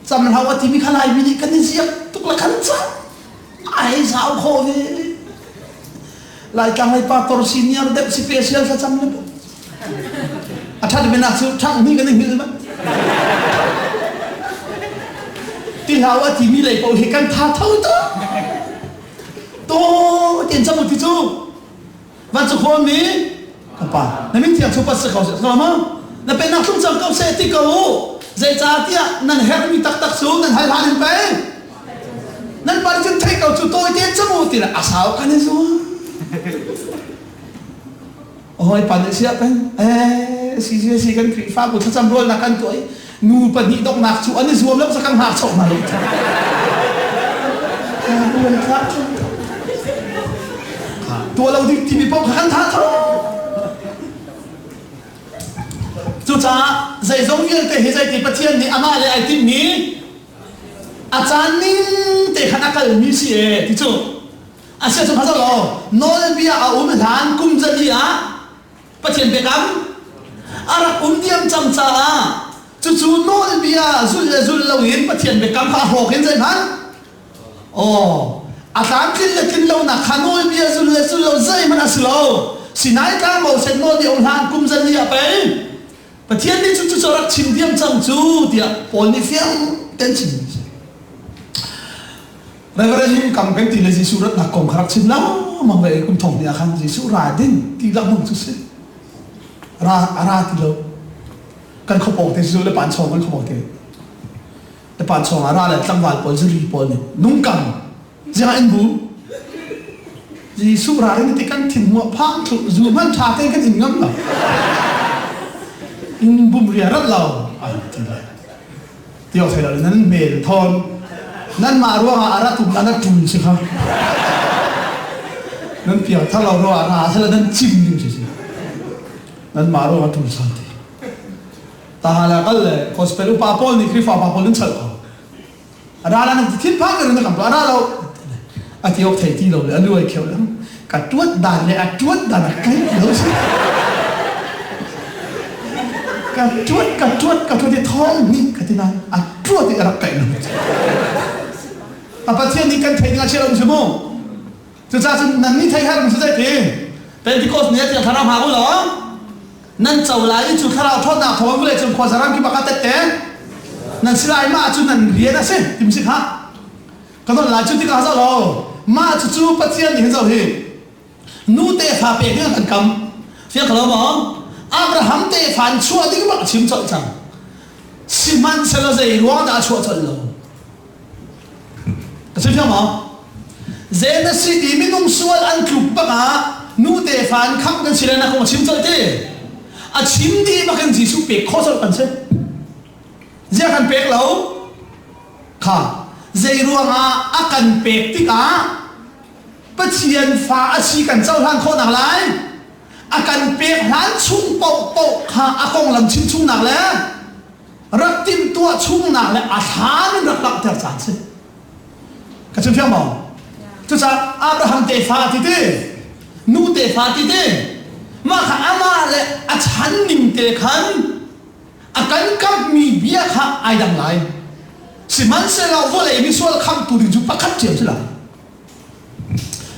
cham hau ati mi khalai mi kan ni siap tuk la kan cha ai sao kho ni lai tang lai pa tor senior dep special sa cham le atha de na su thang mi kan ni ma ti hau ati mi lai po he kan tha thau to tiền cham ti chu van chu kho mi kapa na min tiang chupa se khau se sama na pe nak tung chang kau se ti kau zai cha tia nan her mi tak tak su nan hai halin pe nan par chun thai kau chu toi te chamu ti la asau kan su oi pan sia pen si kan kri fa bu cham rol na kan toi nu pa ni dok nak chu an zuam lam sa kan ha chok ma loตัวเราที่มีป้องกันท่าทอจุดจ้าใจทรงยืนแต่เหตุใจที่ประเทศนี้อามาเลยไอ้ที่นี้อาจารย์นิ่งแต่ขณะการมีเสียที่จุดอาเซียนจุดพัฒนาโนเอเบียอาอุ้มหลานกุมจะดีอ่ะประเทศเบกัมอารักอุ้มเดียมจำจ้าจุดโนเอเบียสุดเราเห็นประเทศเบกัมพาหอกเห็นใจมันโอ้อาจารย์กินเลยกินเราหนักขโนยเบียสุดเราใจมันอาศัยเราสินายกลางเราเสร็จโน่นเดียวหานกุมจะเลียไปประเทศนี้จุดรักชิมเดียมจังจูเดียปอนิเฟียงเต็นชิมแล้วก็เรื่องกำเป็นที่เลยจิสุรัตนักกองครักชิมแล้วมันเลยคุณทองเนี่ยคันจิสุราดินที่ละมุนสุดสิราที่เรากันเขาบอกที่สุดเลยปานชงกันเขาบอกที่แต่ปานชงราเลยตั้งวันปอลจะรีปอลเนี่ยนุ่งกำjangan bu, di surah ini tekan timur pang tu zaman thate kan ingam lah, bu meriarat lah, tiada saya lalu nan mel thon, nan maruah arah tu mana tun sih kan, nan piak thalau roh arah asal nan cim ni sih, nan maruah tun santai, tahala kal kospelu papol ni krifa papol ni cakap, arah nan tin pang ni nak apa arah lauอาทิตย์ไทยที่เราเลยรวยเขียวแล้วกัดจวดด่านเลยจวดด่านใกล้เราสิกัดจวดที่ท้องนี่กัดที่นั่นจวดที่รักไก่เราประเทศนี้กันไทยนี่อาเชื่อเราใช่ไหมจะจ้าจะนั่นนี่ไทยให้เราใช่ไหมเป็นที่โคสเนี่ยจะทำหากูเหรอนั่นเจ้าหลายจุดข้าวทอดหน้าท้องกูเลยจนความสารที่ปากเตะนั่นสิไรมาจุดนั่นเรียนนะสิทิมสิฮะก็ต้องหลายจุดที่ข้าเรามาจู่ๆประเทศนี้เห็นเจ้าเหตุนู่เตะฝาเปียกเนี่ยกันกำเสียงเขาบอกอับราฮัมเตะฝันชั่วที่ก็บอกชิมจดจังสิมันเสลาใจร้องด่าชั่วจดเลยก็ใช่ไหมมั้งเจนสิอีมินุ่มส่วนอันกลุ่มปะกะนู่เตะฝันขับกันสิเลยนะคงชิมจดเตะอ่ะชิมดีมากันจีสุเปียกข้อจดกันใช่เจ้ากันเปียกแล้วค่ะใจรัวงอากันเปกติกาปะเชียนฟ้าอาชีกันเจ้าท่านคนหนักไรอากันเปกร้านชุ่มโปะโปะข้าอากงลำชิมชุ่มหนักแล้วรักติ้มตัวชุ่มหนักแล้วอาถามันรักหลักแต่สารสิกระชุ่มเพียงมองจุดจ้าอับราฮัมเตฟ้าติเตนูเตฟ้าติเตมาข้าอามาเลยอาชันนิมเตขันอากันกับมีเบียข้าไอดังไรสิมันเสเราพวกเลยมีส่วนคำตัวถึงจุดประคับเจียวใช่ไหม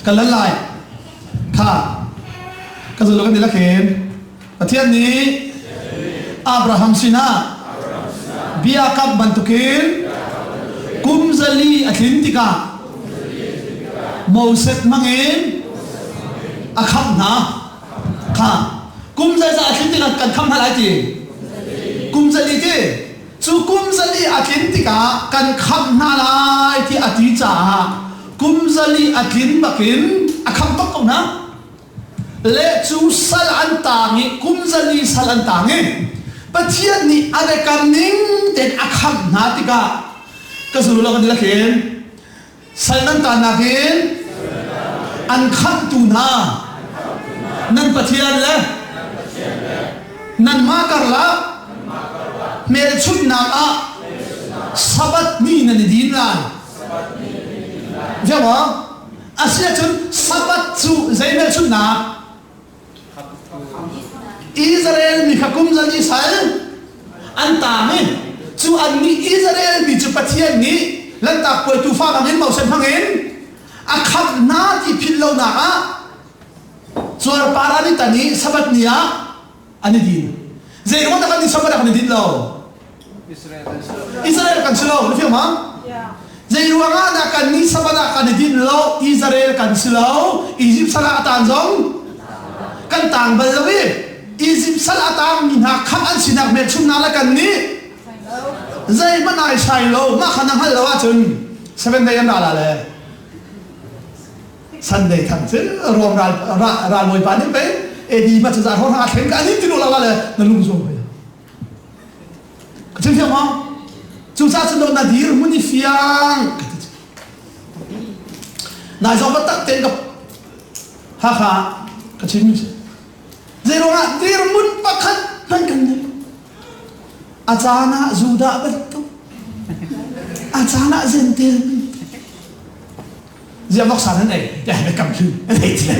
กันละลายค่ะก็จะรู้กันดีละเข็นประเทศนี้อับราฮัมสินะเบียกับบันทุกินกุมซาลีอัคลินติกาโมเสสมังเงินอาคับนะค่ะกุมซาลีอัคลินติกากันคำอะไรจีกุมซาลีจีจูกุมซาลีอัคลินติกากันคำนาลายที่อธิจ่ากุมซาลีอัคลินบักินอาคำตกตรงนะเลจูสัลอันตางิกุมซาลีสัลอันตางิประเทศนี้อะไรกันนิ่งเด็กอาคำนาติกาก็สรุปแล้วกันดีละเข็นสัลอันตานาเข็นอันคำตูนานั่นประเทศเลยนั่นมาการละเมลชุดนาอะสับัดมีนันดีนลานใช่ไหมอาเซียนชุดสับัดจูใจเมลชุดนาอิสราเอลมีขกุมจันอิสราเอลอันตามิจูอันนี้อิสราเอลมีจุดประเทศนี้หลังจากป่วยตูฟ้าบางเงินเมาเส้นพังเงินอาคับนาที่พิลโลนาอะส่วนปารานิตานี้สับัดนี้อะอันนี้ดีใจรู้ว่าแต่กันนี้สับัดอันนี้ดีเราอิสราเอลกันเชลล์รู้ไหมใจรู้ว่าแต่กันนี้สับัดอันนี้ดีเราอิสราเอลกันเชลล์อียิปต์สละตันจง กันต่างบัลลวีอียิปต์สลาตามมีนักขับอันสินักเมชุนนาละกันนี้ใจมันนายชายโลมาขนาดฮัลโหลจน7 day นั่นแหละ Sunday ทั้งสิ้นรวมรานวยปานี่ไปเอดีมาจะจ่ายห้องอาเข็มกันนี่ที่นู่นละเลยนั่นลุงส่งไปจริงๆมั้งจุดที่เราหน้าดีร์มุนิฟิยังนายจอมตักเต็งกับฮ่าก็จริงมั้ยเจโรนะดีร์มุนปักขัดนั่นกันเนี่ยอาจารย์น่ะจูดาบัตตุอาจารย์น่ะเซนเตอร์เจ้าบอกสารนั่นเองแต่ไม่กำลังอะไรที่ไหน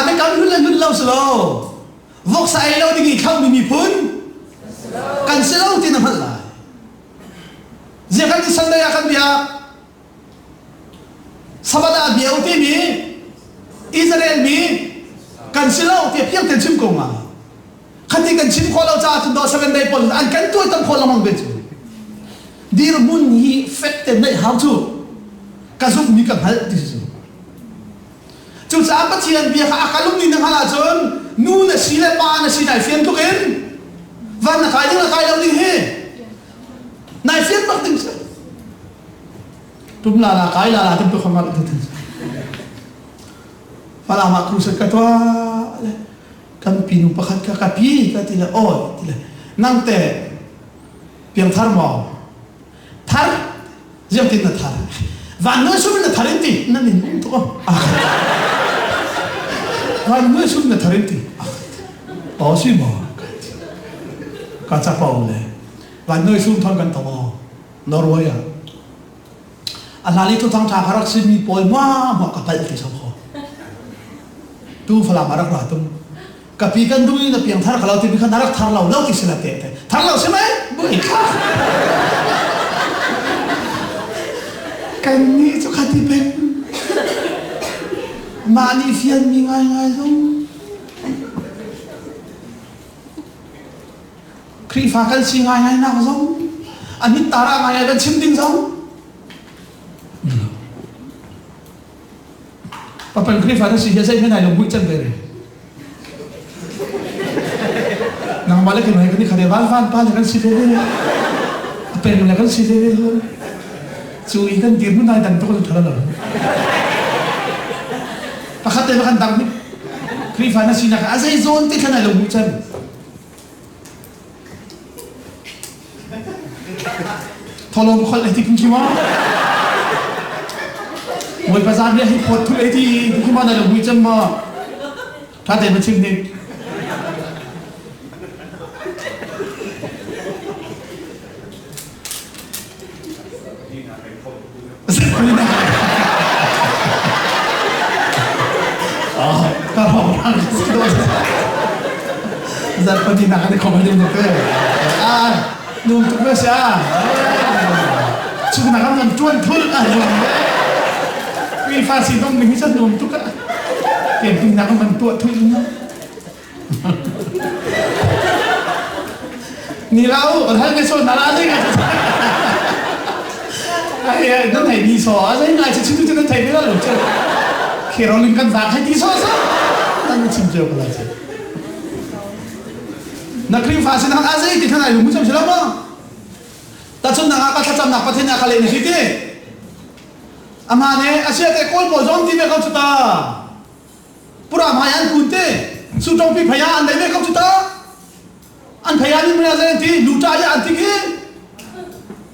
ไม่กำลังเลยนุ่นเล่าสโลบอกสายเราดิ้งเข้ามีพุ่นกันสโลที่นั่นละเจ้ากันที่สันได้กันเบียสวัสดิ์เบียอุติมีอิสราเอลมีกันสโลที่เพียงแต่ชิมกงมาขันที่กันชิมคนเราจะถึง7 day พออันกันตัวตั้งคนละมังเบ็ดดีร์มุนฮีเฟกเต็มได้ how toกันสุกมีกันฮัลที่สุดจุดสามปัจจัยเบียร์อาการลุกนี่นั่งฮัลจนนู่นสิเลปานสินายเฟียนทุกเอ็นวันนักขายนี่นักขายเราดีเฮนายเฟียนปักตึงสิทุกลาลาขายลาลาทุกตัวขมาตึงสิพอเรามาครูสกัดว่ากันปีนุปักขัดกับปีก็ทีละโอ้ทีละนั่งแต่เพียงทาร์มอทาร์เจ้าติดนัทาร์วันนู้นชุบนัทารินตีนั่นนี่นุ่มตัววันนู้นชุบนัทารินตีต่อชิมอก็จะเป่าเลยวันนู้นชุบทอนกันต่อมอนอร์เวย์อะไรที่ทุกทางทางรักษามีปอยมาหมอกกับไปที่ชอบเขาดูฝรั่งมารักเราตุ้มกับพี่กันดูนี่นะเพียงทาร์เราที่พี่กันรักทาร์เราที่สลับเตะทาร์เราใช่ไหมบุ้ยค่ะกันนี่จะขัดที่เป็นมานี่เฟียนมีง่ายๆตรงครีฟ้ากันสิง่ายๆนะตรงอันนี้ตาระง่ายๆกันชิมดิ้งตรงพอเป็นครีฟ้ากันสิเยอะใช่ไหมนายลงบุญจังเลยนางมาเล็กหน่อยกันนี่ขัดเดี๋ยวบ้านป้าเลยกันสิเลยเป็นอะไรกันสิเลยจูอีกันdirmu nai dan tu kan tharan pakhat te kan dang ni krifana sina ka azai zone te kana lo muchan tholom khol ai tik ki ma moi bazar ni hi pot thu ai ti ki ma na lo muchan ma tha te ma chim ni Zat pati nakani komedi nito nung tukla siya suka nakam ng tuan tul may fasi dong minsan nung tukla kaya pinakam ng tuan tul nilaw orhal keso narali nga ay doon ay diso asay nga siya siya tayo nila lo Kerolin kan zakhay diso sa ano simple pala siya nakrim fasi na azay di kana lumutam sila mo tatsun nakakatsam nakpatin na kalay na siti amane asya te kol mo zong di me kau chuta pura mayan kunte sutong pi phaya an dai me kau chuta an phaya ni me azay ti luta ya antiki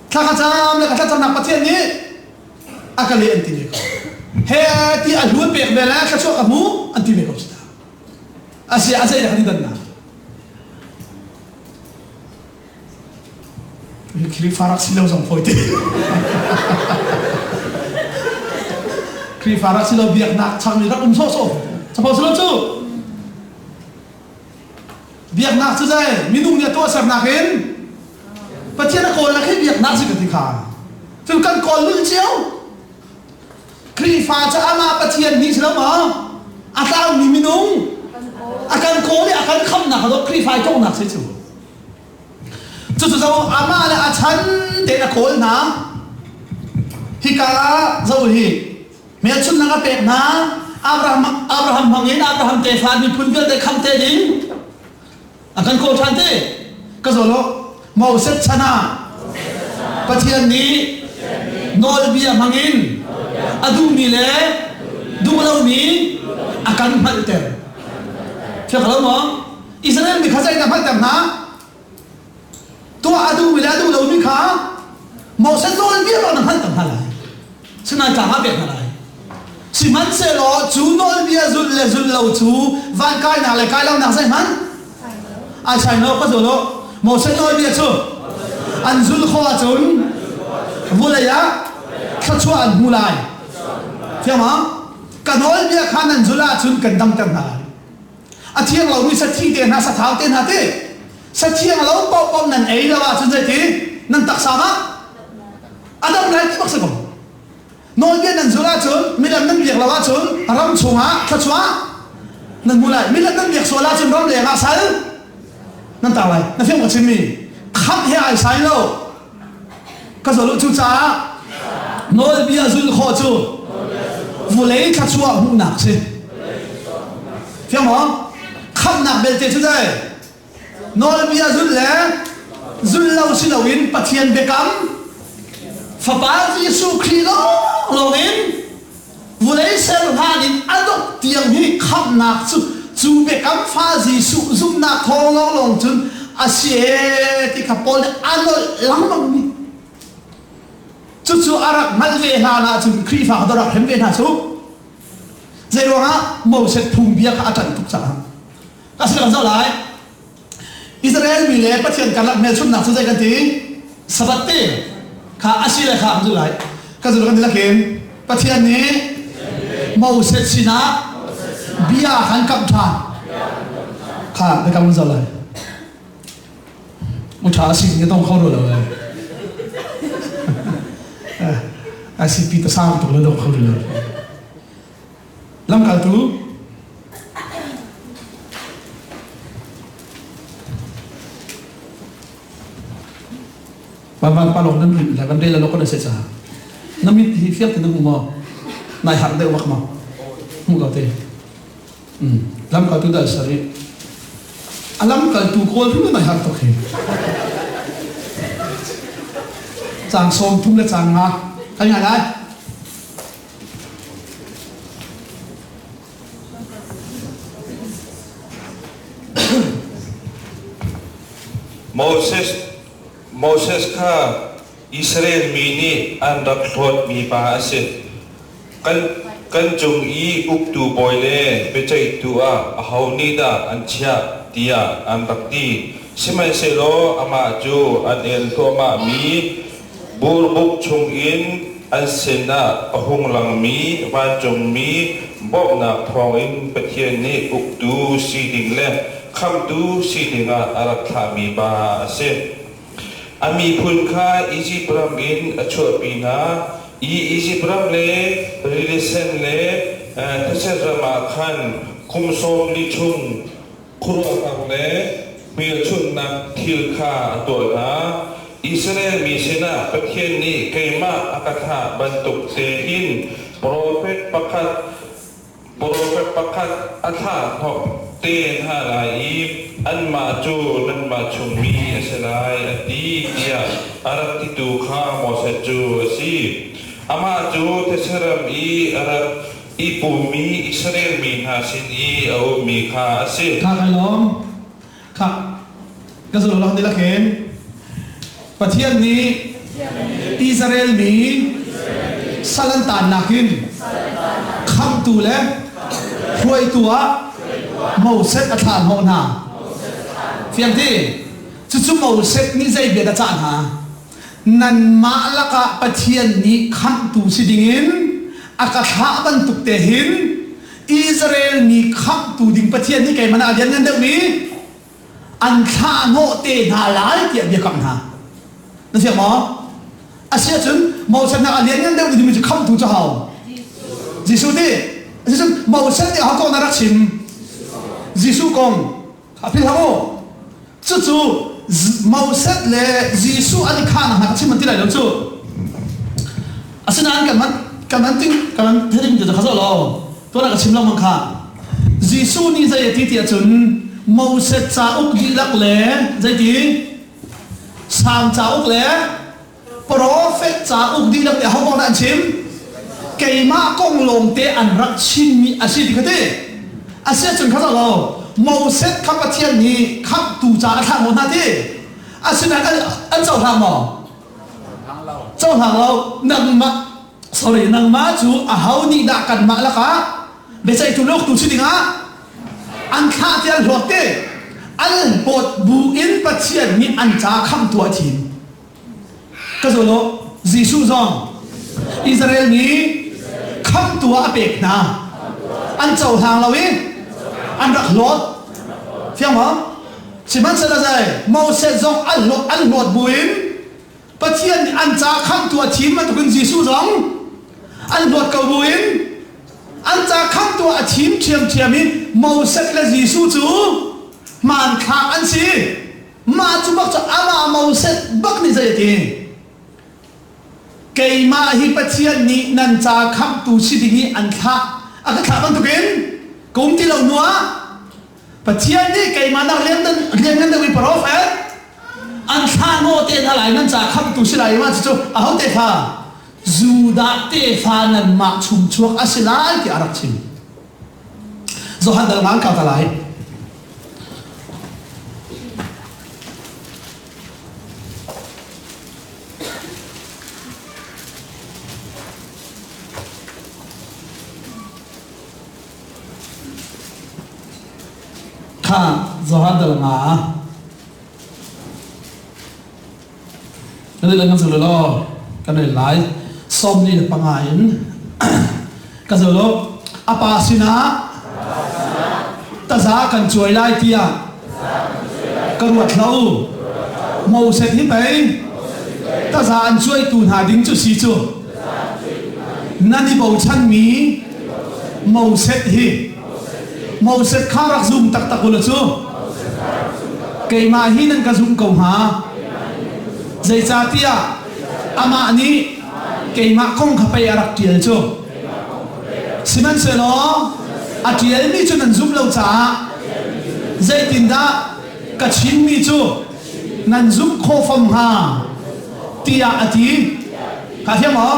thakatsam le katsam nakpatin ni akali antiki ko he ti alhun pe bela ka so kamu anti me kau chuta asya azay na kanidan na Kiri farak silaw sang foyte. Kiri farak silaw biak nak chang ni rak so. Sapaw silaw chu. Biak nak chu jai minung nia to sar nakin. Pathian ko la khe biak nak si ka tikha. Chu kan kol lu chiao. Kiri fa cha ama pathian ni silaw ma. Ataw ni minung. Akan ko ni akan kham na ka kiri fa chong nak se chu. Chú ama là achán để là khối na hi cả dâu hi mẹ chút na cái bẹt na Abraham hangin Abraham te fan mi phun vel te kham te ding akan ko than te ka zolo Moses chana pathian ni nol bia hangin adu mi le du lo mi akan mal te che khalo mo Israel mi khazai na phal tam na to adu mi le adu lo mi kha Moses nol bia lo na phal tam hala sina ta ha be hala si man se lo chu nol bia zul le zul lo chu van kai na le kai lo na sai man ai sai no ka zolo Moses nol bia chu an zul kho a chun vulaya kha chu an mulai fiam ma ka nol bia khan an zula chun kan dam tam na a thiang lo mi sa thi te na sa thau te na te sa thiang lo pop pop nan ei la wa chun sai ti nan tak sa ma adam lai ti bak sa ko nol bia nan zula chun mi lam nan biak la wa chun ram chunga kha chua nan mulai mi lam nan biak so la chun ram le nga sal nan ta lai na fiam ko chin mi khap he ai sai lo ka zo lu chu cha nol bia zul kho chu vulei kha chua hu nak che fiam mo khap nak bel te chu dai nol bia zul le zul lo si lo in pathian bekam fa pa Jesu Christ lo in vulei sel hanin adok tiang hi khap nak chu bekam fa Jesu zum na thong long chun asie ti kapol alo lang mang ni chu arak mal ve ha na chu khri fa dorak hem ve na chu zero ha mo se thum bia ka atan tuk cha ka se kan zo lai Israel mi le pathian kalak mel chun na chu zai kan ti sabate kha asile kha zu lai ka zo kan la kem pathian ni mo se sina bia han kam tha kha de kam zo lai mo cha sin ni tong khau lo lai asi pita sang tu lo khau lo lam kal tu Bang palong nan la kan de la ko na se sa namit hi fiat na mo nai har de wak ma mu ga te lam kal tu da sari alam kal tu ko tu nai har to khe chang som thum le chang nga kai nga lai Moses ka Israel mini an rakhot mi pa ase kan chung I up tu boile pe chai tu a hauni da an chia tia an rakti simai se lo ama ju an el to ma mi bur buk chung in an sena ahung lang mi wa chung mi bok na thong in pathian ni up tu si ding le kham tu si dinga arakha mi ba ase ami phun kha Egypt ram in achho pina Egypt ram le relation le thasar rama khan kumsom li chung khuru ang le pil chun na thil kha to na Israel mi sena pathian ni kaima akatha bantuk te in prophet pakhat atha thok te ha lai an ma chu nan ma chung mi asalai ati dia arak ti tu kha mo se chu si ama chu tesaram I arak I pumi Israel mi ha sin I au mi kha ase kha kai lom kha ka zo lo de la kem pathian ni Israel mi salan tan nakin kham tu le huai tua Moses athan ho na fiang ti chu Moses ni zai be da chan ha nan ma la ka pathian ni kham tu si dingin akatha ban tuk te hin Israel ni kham tu ding pathian ni kai mana alian nan de mi an tha no te na lai ti be kam ha na fiang mo asia chun Moses na alian nan de ni mi kham tu cha hao Jisu ti Jisu Moses ti ha ko na rak chim Jisu kong apil hamo chu Moses le Jisu ali khana ha chim ti lai lo chu asinan kan man ting kan thering ju kha zo lo ตัวนั้นก็ชิมลำมังค่ะยิสุนี่ใจที่ที่จนโมเสสจ้าอุกดีลักเล่ใจที่สามจ้าอุกเล่โปรเฟตจ้าอุกดีลักเล่เขาบอกนั่นชิมเกี่ยมากงลงเตอันรักชินมีอาชีพที่เขาที่อาชีพจนเขาจะเราโมเสสขับประเทศนี้ขับตูจ้าทางโมนาที่อาชีพนั้นอันเจ้าทางหมอเจ้าทางเรานังมาsorry nang maju ahau ni dakan malaka besai tu lok tu sidinga an kha tial hote al bot bu in pathian ni an cha kham tua thin ka zolo jisu zong Israel ni kham tua apek na an chau hang lawi an rak lot fiang ma siman sa dai Moses zong al lot bu in pathian ni an cha kham tua thin ma tu kun jisu zong anh luật cầu buin anh cha khăm tua chim chiêm in màu sắc là gì su chú màn khác anh xí mà chú bác cho ama màu sắc bác ni dạy thì cây mà hi bát thiên ni nan cha khăm tu xí đi anh khác cái khác anh tu kiến cũng chỉ lâu nữa bát thiên ni cây mà đang liên ngân với prophet anh khác ngô tên là lại nan cha khăm tu xí lại mà chú hậu tên ha Juda te fanan mak chum chuak asilai ti arak chim Zohan dal mang ka talai Kha Zohan dal ma Jadi dengan seluruh Kan lai som ni pangain kasolo apa sina taza kan chuai lai tia karuat lau mau set hi pai taza an chuai tu ha ding chu si chu nani bau chan mi mau set kharak zum tak tak ul chu kai ma hi nan ka zum ko ha zai cha tia ama ni cây mạ không khắp bay arak tiel cho siman se lo atiel mi cho nan zum lo cha zai tin da ka chin mi cho nan zum kho pham ha tia ati ka thiam ho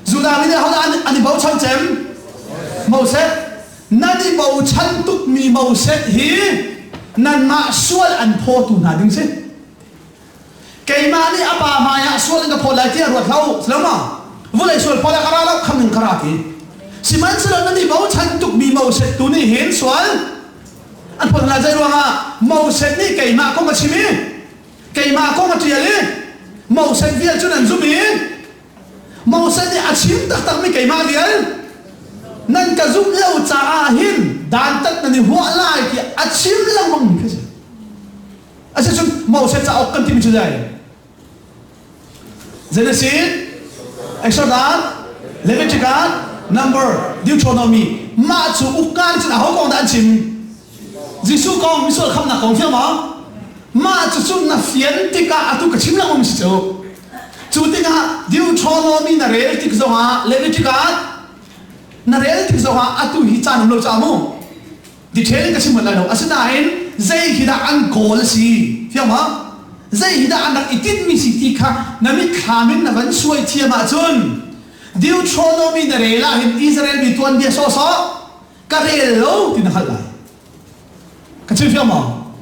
zuda ni ha ani bau chan chem mau set nani bau chan tuk mi mau set hi nan ma sual an pho tu na ding se cây mạ ni apa ma ya sual ka pho lai tia ruat lau selama Vulai sual pada karalau kami karati. Siman sila nani bau cantuk mi mau set tu ni hen sual. An pun lazai ruanga mau set ni kay ma ko ngachimi. Kay ma ko ngatiali. Mau set vial chunan zumi. Mau set ni achim tak mi kay ma vial. Nan ka zum lau cha ahin dan tat nani huwa lai ki achim lang mang kasi. Asa chun mau set cha ok kan tim chudai. Genesis Exodus, Leviticus, Number, Deuteronomy, ma chu ukan chu hau kong dan chim. Jisu kong misol kham na kong fiang ma chu chu na fian tika atu ka chim lang om si chu. Chu tinga Deuteronomy na rel tik zo ha, Leviticus na rel tik zo ha atu hi chan lo cha mo. Detail ka chim la no asinain zai hida an gol si fiang Zai hida anak itin mi si tika nami kamin na van suai tia ma chun Deuteronomy na rela hin Israel mi tuan dia so ka relo tinahal lai ka chim fiang mo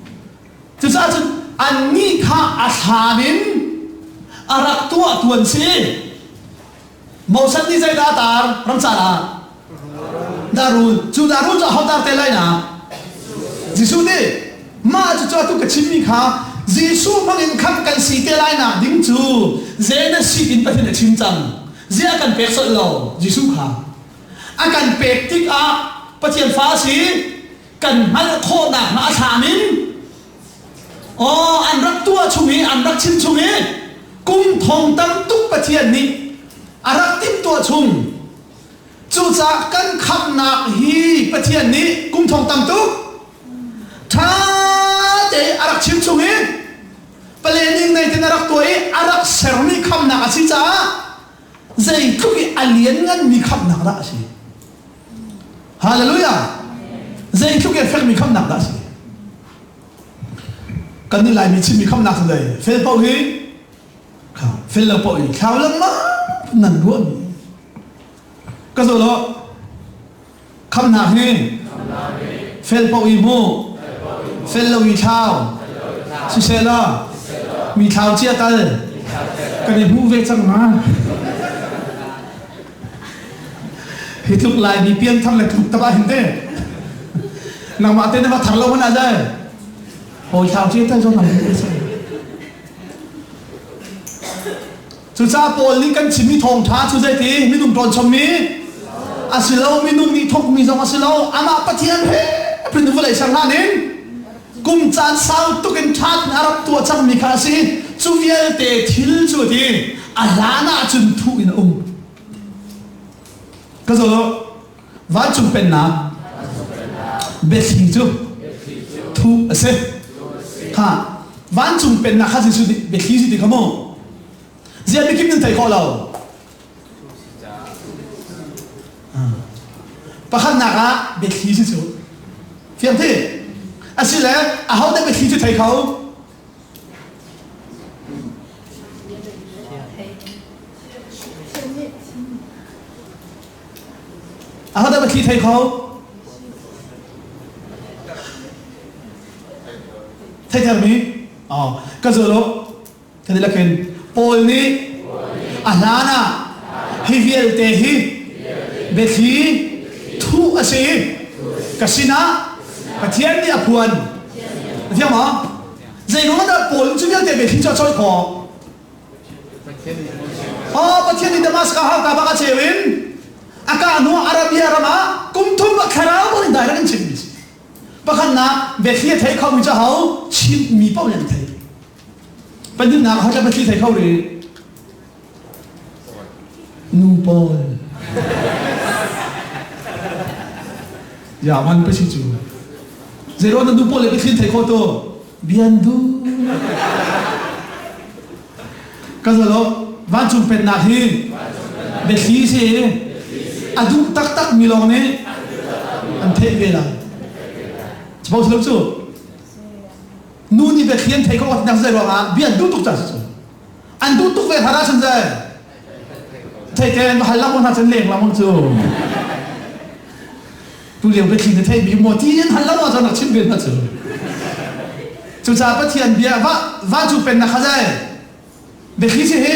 tu sa chun ani kha athanin arak tua tuan si mau san ni zai da tar ram cha la darun chu darun cha hau tar te lai na jisu de ma chu cha tu ka chim mi kha Jisu mangin kham kan si te lai na ding chu zena si in pathin a chim chang zia kan pek so lo Jisu kha akan pek tik a pathian fa si kan mal kho na ma thamin o an rak tua chungi an rak chin chungi kum thong tam tuk pathian ni arak tim tua chung chu cha kan kham na hi pathian ni kum thong tam tuk tha te arak chim chungi Planning na itinarak to arak sermi kham na kasi cha zai tuki alien ngan mi kham na ra si hallelujah dây chúc cái phép mình không nặng đã gì cần đi lại mình chỉ mình không nặng rồi phép bao hi phép là bội khao lắm mà nặng luôn cái rồi đó không nặng hi phép bao hi mu phép lâu hi thao suy sẽ lo mi thao chia tay cái này mu về chẳng mà thì thuộc lại bị biên thăm lại thuộc tập anh thế nào mà tên nó thằng lâu hơn à đây hồi thảo chia tay cho nằm như thế chú cha bồ linh căn chỉ mi thòng thá chú dây tí mi nung tròn chấm mi à xí lâu mi nung mi thọc mi dòng à xí lâu à mà bắt thiên hết bên đó lại sang hàn đến cùng chan sao tu kinh thát arab tua chắc mi khá xí chú việt tề thiếu chú thì à lá na chun thu in cái rồi ván chung pen na bê khí chú thu sẽ ha ván chung pen na khác gì bê khí gì thì không không giờ bị kiếm những thầy khó lâu và khác nào cả bê khí gì chú phiền thế à xin lẽ à họ đã bê khí thầy khó à họ đã bê khí thầy khó thầy theo mi cái giờ đó thế là cái Paul ni alana hi viel te hi bethi thu ase kasina pathian ni apuan thiam ma zai no da Paul chu viel te bethi cho choi kho pathian ni damas ka ha ka ba ka chewin aka no arabia rama kum thum ba khara bo ni dai ran chin pakhan na bethi thai khau mi cha hau chin mi pau len thai bây giờ nào họจะไปที่ไทยเขาหรือนูบอลอย่ามันไปชิจูเจโร่นั่นนูบอลเลยไปที่ไทยเขาตัวเบียนดูก็จะแล้ววันจุ่มเป็นนาทีเบ็ดที่เสียอะดูตักมีลองเนี่ยอันเทเวลาจะบอกสรุปจู่นู่นนี่เป็นเขียนไทยเขาว่านักเรียนว่าเบียนดูตุกจัดสุดอันดูตุกเวทาราชันใจไทยแกนมาหันหลังมันหันเลี้ยงเรามั่งจู่ดูเลี้ยงไปทิ้งในไทยมีหมดที่ยันหันหลังว่าจะนักชิมเบียนมาจู่จู่จ่าไปเทียนเบียว่าจู่เป็นนักใจเด็กที่เสีย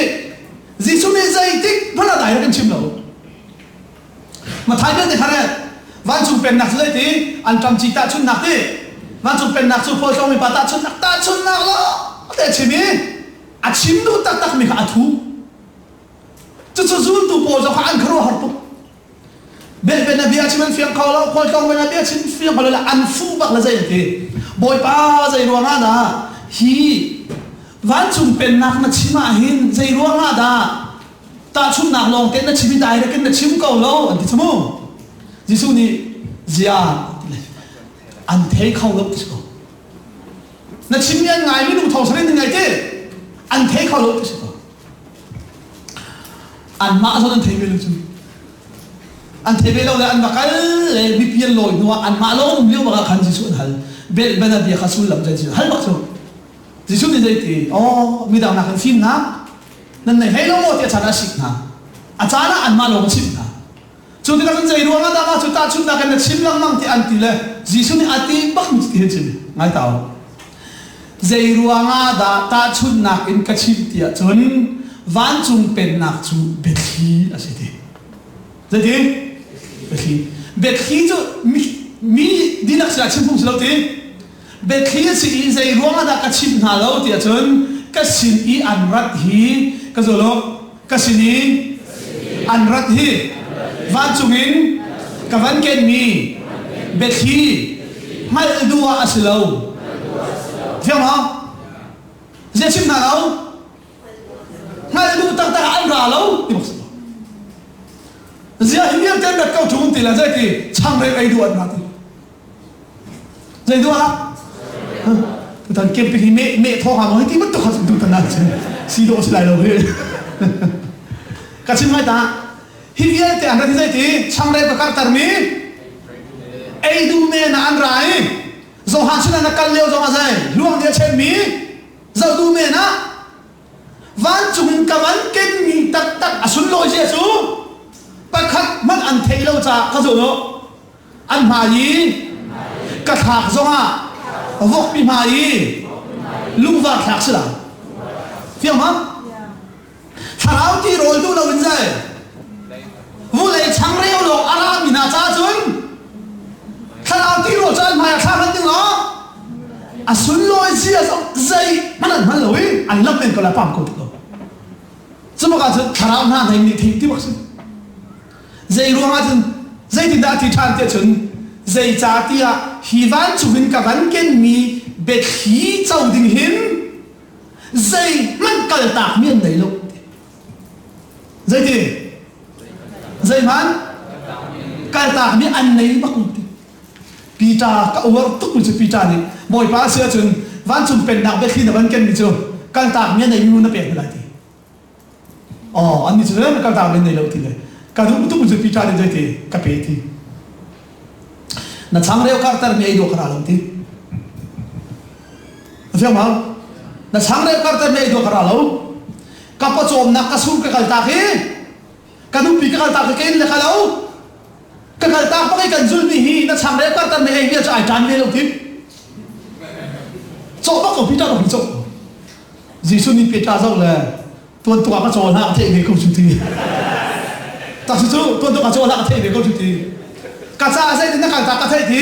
จิสุนี่ใจติ๊กพนักได้กันชิมเรามาไทยเป็นเด็กขนาดว่าจู่เป็นนักเลยที่อันจำจิตาชุนนักที่วันจุเป็นนักสุพจน์มีปัตตาชุนนักตาชุนนักแล้วแต่ชิมีอาชิมดูตักมีขาทูจะซูนตัวโปจะขาอันครัวหัดปุ๊บเบลเป็นนบีอาชิมันเฟียงเขาแล้วคนเขาเป็นนบีอาชิมเฟียงเขาเลยละอันฟูบักละใจที่บอยป้าใจรัวงาดาฮีวันจุเป็นนักนักชิมาหินใจรัวงาดาตาชุนนักลองเต้นนักชิมิได้เลยกันนักชิมเขาแล้วอันที่สมุจิสุนี่เจียอันเทเขาลบสิก็นั่นชิมยังไงไม่รู้ทองสลิดยังไงเจ้อันเทเขาลบสิก็อันมาส่วนอันเทเวลจุอันเทเวลเลยอันมาคัลเลยมีเพียงลอยนัวอันมาลงมีว่าขันจิสุนฮัลเบลเบนเบียขัสุลลำใจจิฮัลบักสุจิสุนนี่ใจตีมีดาวนักฟิล์มนะนั่นในให้เราหมดที่ชนะสิกนะอาจารย์อันมาลงชิมนะจุดที่เราใจรัวงาดามาจุดตาชุดนักกันชิมลังมั่งที่อันตีเลยจิสุนี่อันตีบักมิสที่เห็นจิไงเต่าใจรัวงาดาตาชุดนักอินกระชิมที่จนวันจุงเป็นนักจูเบ็ดขี้อะไรดีใจดีเบ็ดขี้จูมีดีนักศึกษาชิมพุ่งสิเราทีเบ็ดขี้สิใจรัวงาดากระชิมหาเราที่จนกระชิมอีอันรัดฮีกระโจโลกระชิมอีอันรัดฮีวันจุงินกับวันเกนมีเบ็ดฮีไม่ดูว่าสิเราเที่ยวมั้งเจ้าชิมหาเราไม่ดูตั้งแต่อันราเราที่บอกสิเจ้าหิมยังเต็มแบบเก้าจุงตีละเจ้าที่ช่างเรียกไอ้ดูอันราที่เจ้าดูอะไรตอนเก็บไปที่เมฆทองหามาให้ที่มันตัวเขาดูตันนั่นใช่ซีโร่สิไรเราเฮ้ยกระชิมไม่ตาฮิเวียแต่อันราที่เจ้าที่ช่างเรียกประกาศตารมี ai du me na an rai zo han sina na kal leo zo ma sai luang dia chen mi zo du me na van chung ka van ken ni tak tak asun loi je chu pakhat man an thei lo cha ka zo lo an ma yi ka thak zo ha vok pi ma yi lung va thak sila fiam ha tharau ti rol tu lo win sai vu lei chang reo lo ara mi na cha chun tharau ti ro chan ma kha han ding lo asun loi ji a zai man man lo wi an lam men ko la pam ko lo chuma ka tharau na nei ni thi ti bak sin zai ro ma chun zai tin da ti than te chun zai cha ti a hi van chu hin ka van ken mi bet hi chau ding hin zai man kal tak mien nei lo zai ti zai man kal tak mi an nei bak ti pita ka war tuk mi chu pita ni moi pa sia chun van chun pen dak bet hi na van ken mi chu kal tak mien nei mi na pe lai ti an ni chu na kal tak mien nei lo ti le ka du tuk mi chu pita ni zai ti ka pe ti na chang reo kar tar mi ai do khara lo ti fiam ma na chang reo kar tar mi ai do khara lo ka pa chom na ka sur ka kal tak hi ka du pi ka kal tak ke le khalo ka kal tak pa kan zul ni hi na chang reo kar tar mi ai bia cha ai tan me lo ti cho ba ko pi ta ko cho jisu ni pe ta zo le tuan tua ka cho na the me ko chu ti ta su tuan tua ka cho na the me ko chu ti ka cha sai na kal tak ka the ti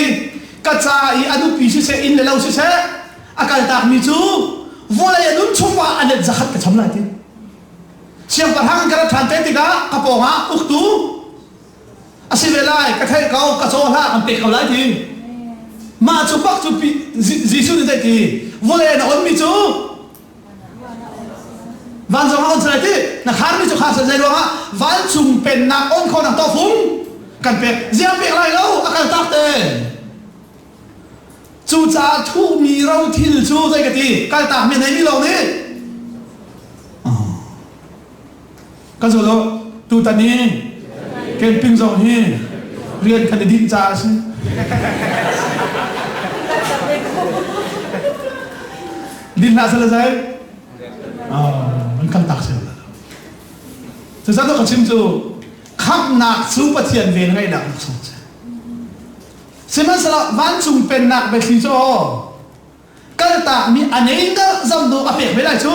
ka cha I anu pi se in le lo se akal tak mi chu vola ya dun chuma anet zakhat ka chamla ti siang parhang kara than te ti ka po ha uk tu asibelai ka thai kau ka cho ha am pe kau lai ti ma chu pak chu pi jisu ni ti vola ya na on mi chu van zo ha on sai ti na khar mi chu kha sa zai ro ha van chung pen na on kho na to phung kan pe zia pe lai lo akal tak te chu cha thu mi rau thil chu zai ka ti kal tak mi nei mi lo ni ka zo lo tu ta ni ken ping zo hi rian kan din cha si din na sa la sai man kan tak se la tu sa to ka chim chu khap nak su pa thian ve ngai dak so Siman sala van chung pen nak be khi cho kal ta mi anei da zam do apek be lai chu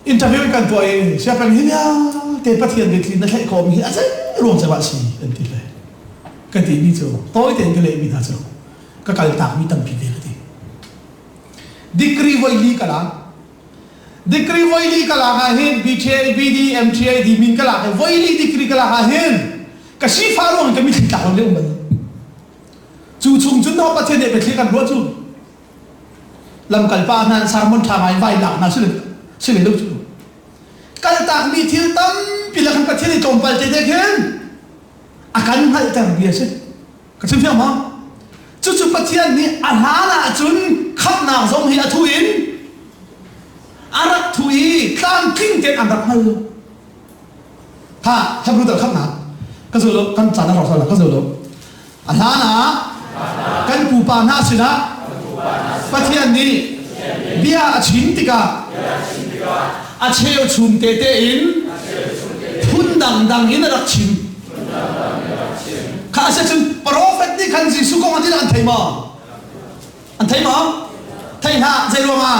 interview kan to ai sia pan hi ya te pathian be khi na khai ko mi a sai ron sa ba si en ti le ka ti mi chu toi ten ke le mi na chu ka kal ta mi tam pi be ti dikri voi li kala dikri voi li kala ha hin btha bd mtha di min kala ha voi li dikri kala ha hin ka si farong ka mi ta lo le um chu chung chun no pa the ne be thi kan ro chu lam kal pa nan sarmon tha mai vai la na se le lo chu kal ta mi thil tam pi la kan pa the ne tom pal te de khen akan hal ta bi se ka chim fiam ma chu chu pa thian ni a la na chun khap na zong hi a thu in arak thui tang king te an rak hal tha habru da khap na ka zo lo kan cha na ro sa la ka zo lo a la na kan pu pa na sina pathian ni bia a chin tika a cheo chum te te in phun dang in rak chin kha sa chum prophet ni kan ji su ko ma tin an thai ma thai ha zai ro ma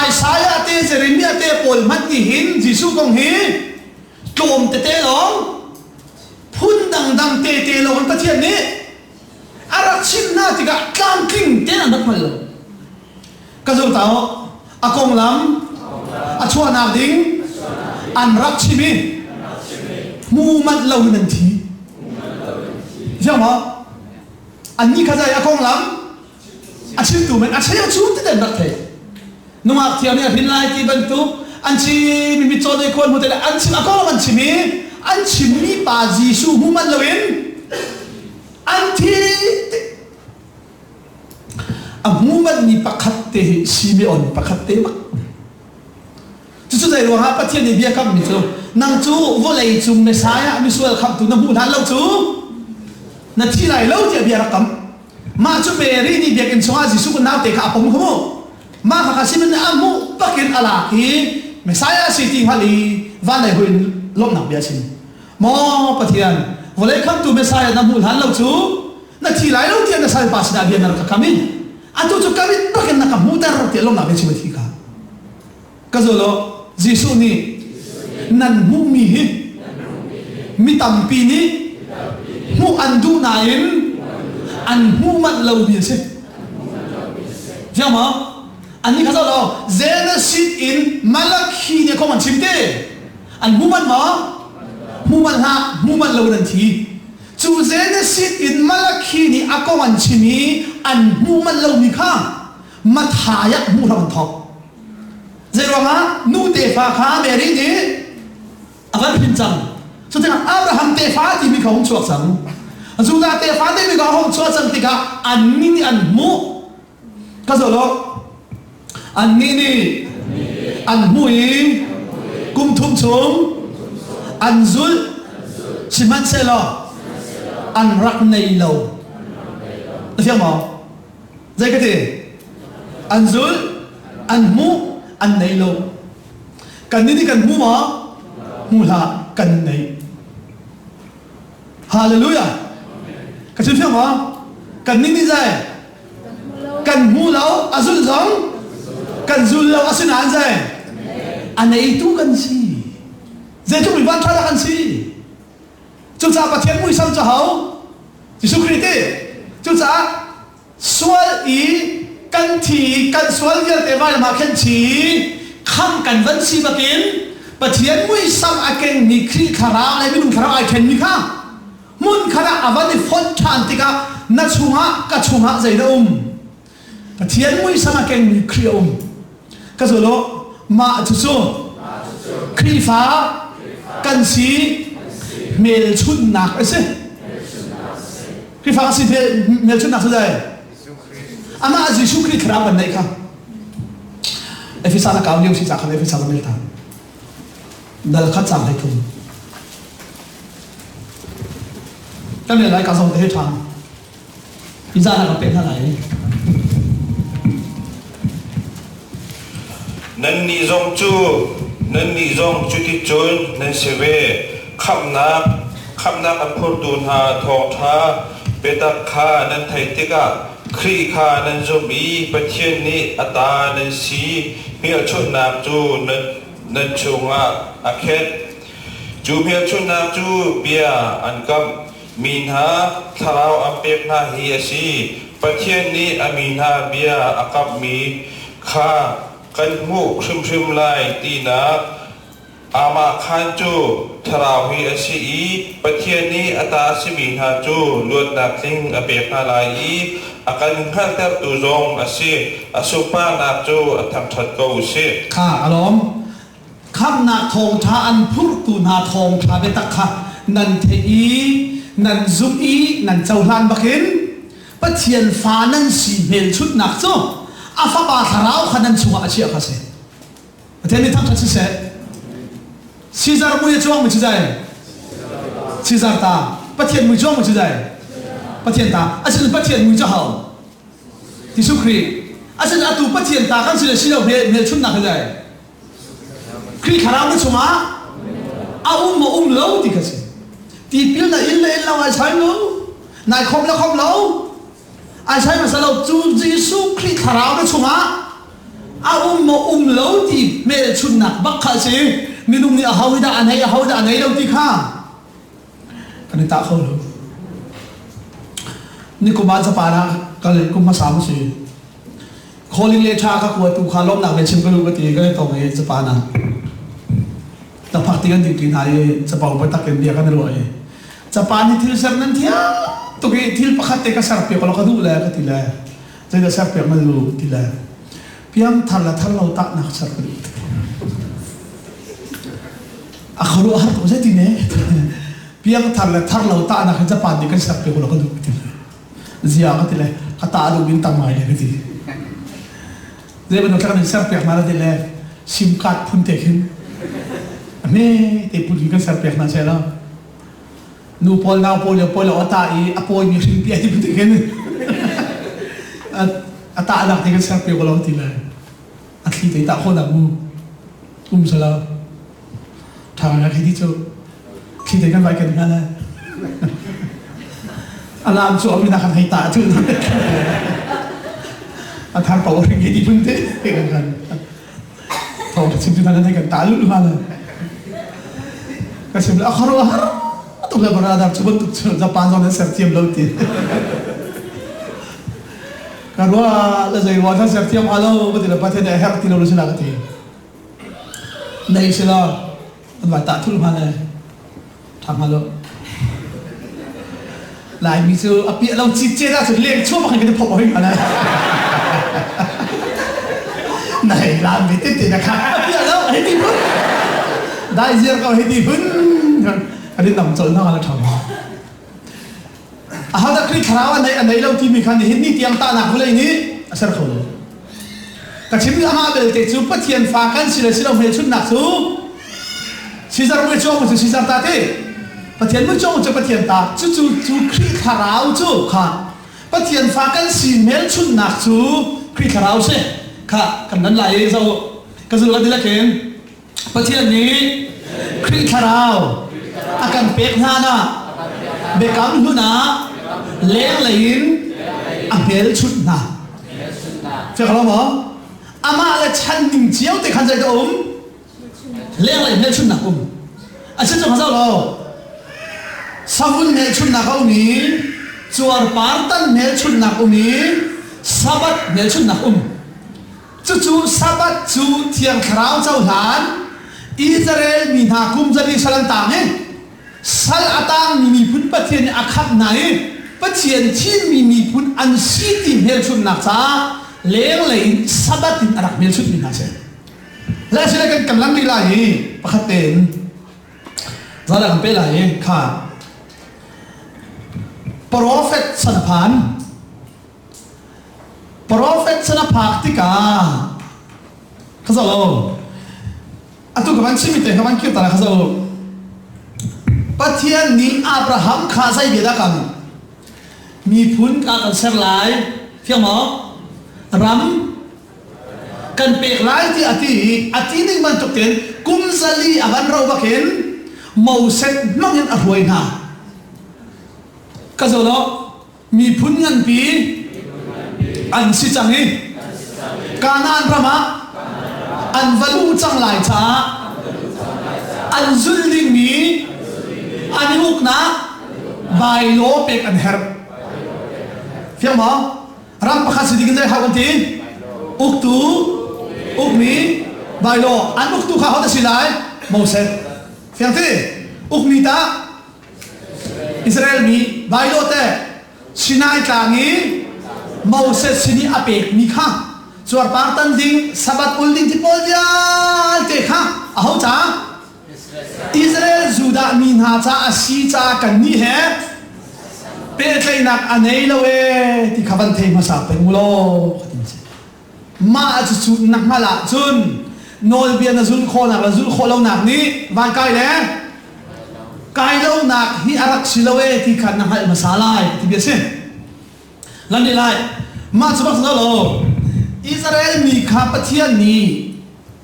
Isaiah te Jeremiah te Paul mat ni hin Jisu kong hi tom te te long phun dang te te long pathian ni arak chin na ti ga tlam king te na dak mal ka zo tao akong lam a chua na ding an rak chimi mu mat lo nan thi ja ma an ni ka za akong lam a chin tu men a chaya chu te den dak the nunga thiam ni hin lai ti ban tu an chi mi mi chode khon mu te an chi akong an chi mi pa Jisu mu mat lo in an thi a mu mat ni pakhat te Simeon pakhat te ma chu chú dạy luôn ha bắt thiên đi bia cam mình chú năng chú vô lấy chú Messiah mi xuôi khắp tu nằm hụt hắn lâu chú nà thi lại lâu thì bia cam mà chú về đi đi bia kinh xoa gì chú còn nào để cả phong không mà khả sĩ mình ăn mu bắt kiến ala khi Messiah city hali van này huỳnh lom nào bia xin mò bắt thiên vô lấy khắp tu Messiah nằm hụt hắn lâu chú nà thi lại lâu thì nà sai pas đã bia nà cả kami anh chú kami bắt kiến nà cả mu tar thì lom nào bia xin thi cả cái rồi lo Giêsu ni nan mu mi hi mi tam pi ni mu andu na in an mu mat lâu bia se hiểu không anh đi cái rồi lo Genesis in Malachi ne không ăn chim thế an mu mat mà mu mat ha mu mat lâu lần thì chú Genesis in Malachi ni ako ăn chim ni an mu mat lâu mi kha mat haya mu làm thọ giờ rồi mà nu tê phá khá về đi nhỉ vẫn bình chẳng cho nên Abraham tê phá thì mình không chuộc chẳng dù ta tê phá thì mình không chuộc chẳng thì cả anh ni anh mu cái rồi đó anh ni anh mui cùng thum chung anh zul chỉ mang xe lo anh rắc này lâu được không vậy cái gì anh zul anh mu anh này lâu cần đi cần mua mà mua là cần này hallelujah cái chuyện phiền mà cần đi gì cần mua lâu à dul giống cần dul lâu à xin ăn gì anh này tu cần gì giờ chúng mình vẫn thay là cần gì chúng ta bắt thiên mũi xăm cho hậu Jesus Christ chúng ta xuân ý cần thì cần xuân giờ để vào mà khen chỉ không cần vấn si bạc kiến bát thiên mũi xăm ai khen ni khi khara ai mình khara ai khen ni kha mun khara avan ni phun chan tika na chunga dây đó bát thiên mũi xăm ai khen ni khi cái rồi đó mà chú chú khi phá cần si mel chun nạc ấy chứ khi phá si mel chun nạc thế này ama Giêsu Christ khara ban này kha Efesana cao liêu si cha khale Efesana mel ta dal khat sang hai thum cái này lại cả dòng thế thang Isa là cái này nên ni zong chu ki chun nên se ve kham na an phur tun ha thong tha betak kha nên thai tika khi kha nên zombie pathian ni ata nên si mial chun nam chu nên chunga akhet chu mial chun nam chu bia an kam min ha tharau ampek na hi asi pathian ni amin ha bia akap mi kha kan mu shum lai ti na ama khan chu tharau hi asi pathian ni ata si min ha chu luat na tling apek na lai akan khalter tu zong asi asupa na chu atham that ko si kha alom kham na thong tha an phur tu na thong tha be tak kha nan thei nan zum i nan chau hlan bakin pathian fa nan si mel chut nak chu afa ba tharau khanan chunga achia kha se ateni tham tha se Caesar mu ye chuang mu chi jai Caesar ta pathian mu chuang mu chi jai pathian ta asin pathian mu cha hao Jesus Christ asin atu pathian ta kan sile silo mel chut nak jai Christ kharau na chunga a lo ti kha se ti pil na in la ai sai lo nai khom lo ai sai ma sa lo chu Jesus Christ kharau na chunga a lo ti mel chut nak bak kha se minum ni a hauda anai lo ti kha kan ta kho lo ni ko ba sa para kal ko ma sa mo si calling le tha ka ko tu kha lom na be chim ko lu ka ti ka to ngai sa pa na ta phak ti kan ti tin hai sa pa ba ta ken dia kan ro ai sa pa ni thil sar nan thia to ke thil pakhat te ka sar pe ko lo ka du la ka ti la je da sar pe ma lu ti la piam thal lo ta na sar ko a khoro har ko je ti ne piam thal lo ta na ka pa ni ka sar pe ko lo ka du ti zia ka ti la ka ta du bin ta mai le ka ti je ba no ka ni sar pe ma la ti le sim card phun te hin ane te phun kan sar pek na se la nu pol na pol ata I apoi mi sim pi ati phun te hin ata anak te kan sar pek ko lo ti la atli te ta khona mu sala thang na khi chu khi te kan vai kan na alam chu ami na kan hai ta chu thang ko ring di phun te kan thong sim tu na kan ta lu hala kasi la kharo tu la barada chu tu Japan zone ser tiam lo ti karwa la zai wa sa ser tiam alo ba la pa the da her ti lo sila ka ti nei sila ba ta thul hala tham alo lại mi chu api lo chi che da chu leng chu ma kan ke phop hoi hala này làm việc tiếp na kha api lo ai ti phun đại diện ko ai ti phun anh đi nằm chỗ nào là thằng à đó khi tháo anh ấy lâu thì mình khăn thì hết tiếng ta nạp lên ní sao không các chị biết ha về cái chú bắt tiền phá căn xí là về chút nạp chú xí ra mới cho một chú xí ra ta thế bắt tiền mới cho một chú bắt tiền ta chú khi tháo chú khá bắt tiền phá căn xí mấy chút nạp chú khi tháo xe khá cần nắn lại sao cái gì là cái bắt tiền ní khi tháo akan pek na bekam huna leng lain apel chut na fe khala mo ama la chan ning chiao te khan jai da leng lain mel chut na a se chong sao lo savun mel chut na ka ni chuar partan mel chut na ni sabat mel chut na chu sabat chu thiang khrau chau han Israel mi na kum jari salang ta ne sal atang mi pun pathian akhap nai pathian thin mi pun an si ti hel chun nak cha leng lein sabatin arak mel chut mi na se la sila kan kamlang ni lai pakhaten zala kan pe lai kha prophet sanaphak tika khazalo atu kaman chimite kaman kyu tara khazalo pathian ni Abraham kha sai beda kan mi phun ka kan ser lai fiang mo ram kan pek lai ti ati ning man tok ten kum zali avan ro ba ken mo set long yan aroi na ka zo lo mi phun ngan pi an si changi kanan rama an valu chang lai cha an zulling mi an huk na bai lo pek an her fiang mo ram pakha sidigin dai hawan ti uktu ukmi bai lo an uktu kha hoda silai Moses fiang ti ukmi ta Israel mi bai lo te Sinai tlangi Moses sini apek mi kha chuar partan ding sabat ul ding ti polja te kha ahau cha Israel Juda min ha cha asi cha kan ni he pe tlai nak anei lo e ti khavan thei ma sa pe mulo ma chu nak mala chun nol bian na zul kho nak la zul kho lo nak ni van kai le kai lo nak hi arak silowe ti khan na hal masalai ti bi se lan ni lai ma chu bak lo Israel mi kha pathian ni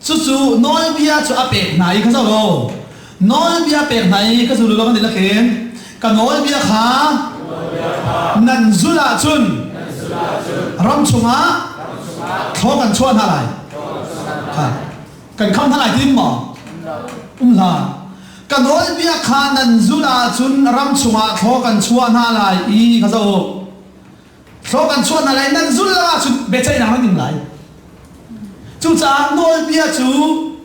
chu nol bia chu apek nai kha zo lo nol bia pek nai ka zu lo kan ni la khen ka nol bia kha nan zula chun ram chunga tho kan chuan ha lai kha kan kham ha lai tin mo la ka nol bia kha nan zula chun ram chunga tho kan chuan ha lai I ka zo tho kan chuan ha lai nan zula chu be chai na ning lai chu cha nol bia chu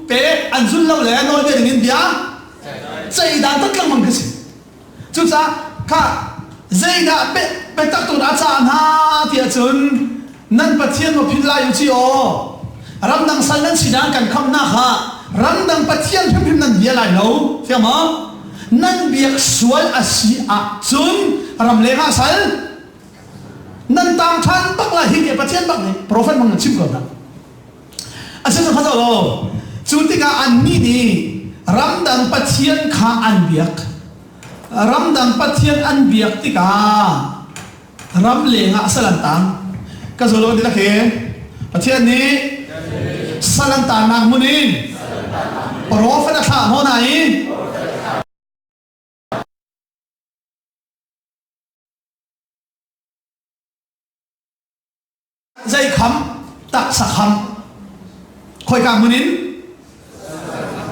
pe an zul lo le nol bia ning bia chai dan tất lang mang cái gì chú sa kha dây đã bị tắc tụ đã chạm ha thì chun nan pathian một phin lai chi o ram dang sal nan sidang kan kham na ha ram dang pathian phim nan bia lai lo fiam ma nan biak sual asi a chun ram le ha sal nan tang than bak la hi ke pathian bak ni prophet mang chim ko na asa sa kha lo chú tí cả anh ni ram đằng bắt thiên khá anh biếc ram đằng bắt thiên anh biếc tí cả ram lệ ngã salan tang cái số lượng đi là kề bắt thiên ni salan tang nang munin prophet thả hôn này dây khăm tak sa khăm khôi cả munin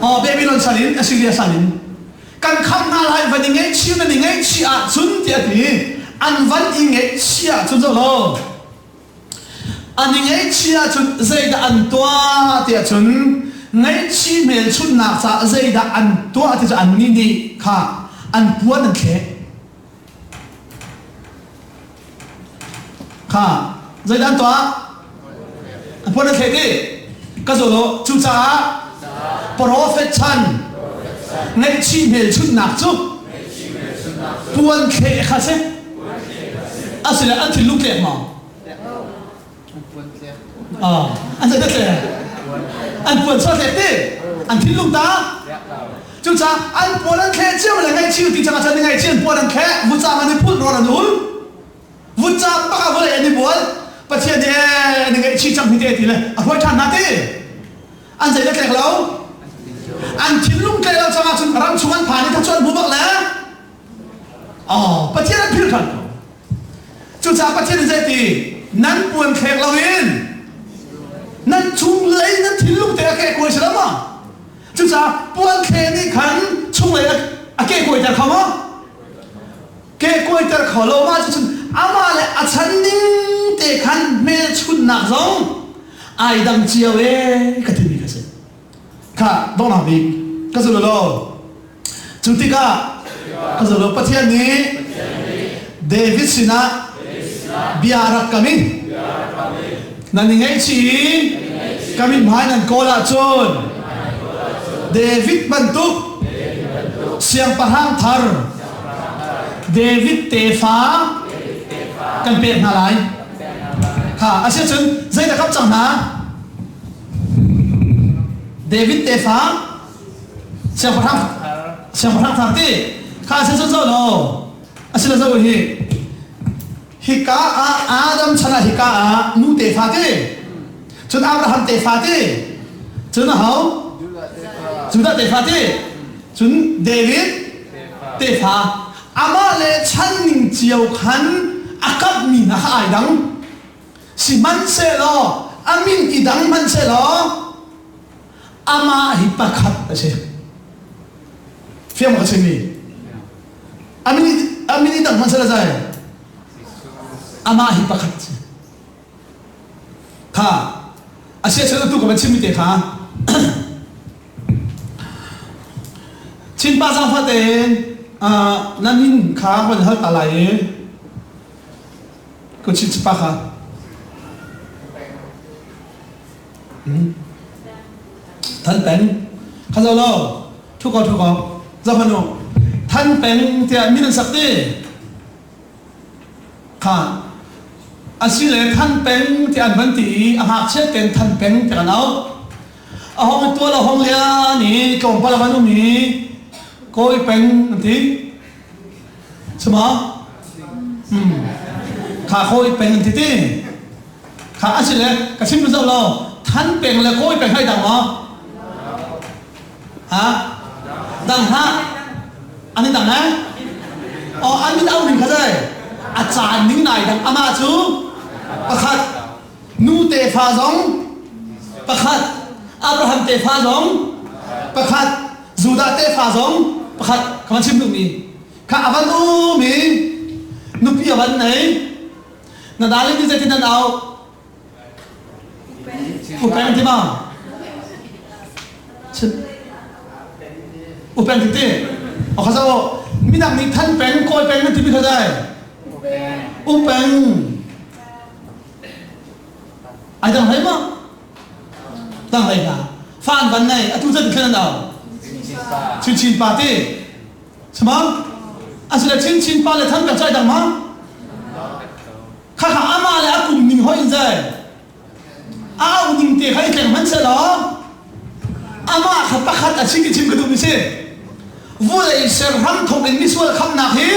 Babylon salin Assyria salin kan khăm na lại và những cái chiêu là những cái chia chun tiệt thì anh vẫn những cái chia chun rồi lo anh những cái chia chun dây đã anh toa tiệt chun ngay chi mel chun nạc sa dây đã anh toa tiệt anh ni ni kha anh buồn anh thế kha dây đã anh toa anh buồn anh thế đi cái rồi lo chú cha prophet chan ngay chi mel chun nạc chúc buồn thế kha se asli anh thì lúc lẹ mà anh sẽ được lẹ anh buồn sao thế đi anh thì lúc ta chúng ta anh buồn anh thế chứ mà là ngay chiều thì chẳng hạn ngay chiều buồn anh thế vút ra mà đi phun rồi là đúng vút ra bắt đầu với anh đi buồn bắt chiều thì anh ngay chiều chẳng thì là anh phải thằng nào đi anh sẽ được lẹ lâu anh thì lúc lẹ lâu chẳng hạn chúng ram chung anh phản đi thằng chuan bố bạc lẽ bắt chiều anh phiền thằng chúng ta bắt chiều thì gì nắn buồn khẹt lâu in nắn chung lấy nắn thì lúc thế cái quay sao mà chúng ta buồn khẹt đi khăn chung lấy cái quay thật không á cái quay thật khó lâu mà chúng ama lại chân nín thế khăn mẹ chút nặng giống ai đang chiều ấy cái thứ gì cái gì cả đó là gì cái gì đó chúng ta cái gì đó bắt chiều này David sina biarak kami naningai chi kami mahal ng kola chon David bantuk siyang parang thar David tefa kan pet na lai ha asya chun zai da kap chang na David tefa siyang parang thar ti kha asya chun zo no asya zo hi hika Adam chana hika nu te pha te chun Abraham te pha te chun hau Judah te pha te chun David te pha ama le chan ning chiao khan akap mi na ai dang si man se lo amin idang man se lo ama hi pakhat ase fiam ka chimi amin idang man se la jai ama hi pakhat kha asia chana tu ko chimi te kha chin pa sang pha te nanin kha ko hal ta lai ko chin pa kha than pen kha zo lo thu ko za phano than pen te min sak te kha asile than pen ti an ban ti a hak che ten than pen te kanao a hong to la hong lia ni kom pa la manu mi koi pen ti sama kha koi pen ti ti kha asile ka sim zo lo than pen la koi pen hai dang ma ha dang ha ani dang ha an mi dau ning kha dai a chan ning nai dang ama chu pakhat nu te pha zong pakhat Abraham te pha zong pakhat Judah te pha zong pakhat kaman chim mi kha avan u mi nu pi avan nei na dali ni zeti na dau upen ti ma upen ti te o kha sao mi dang ni than pen koi pen na ti bi kha dai upen ai đang thấy mà đang thấy cả phan vấn này tu dân thế nào chín ba tê sao à sẽ là chín ba là thân cả trai đằng má khá khá ama là cùng mình hỏi gì áo mình tiền hay tiền hắn sẽ đó ama khapakhat aching ki chim ka dum se vui ser ram thong in misual kham na hi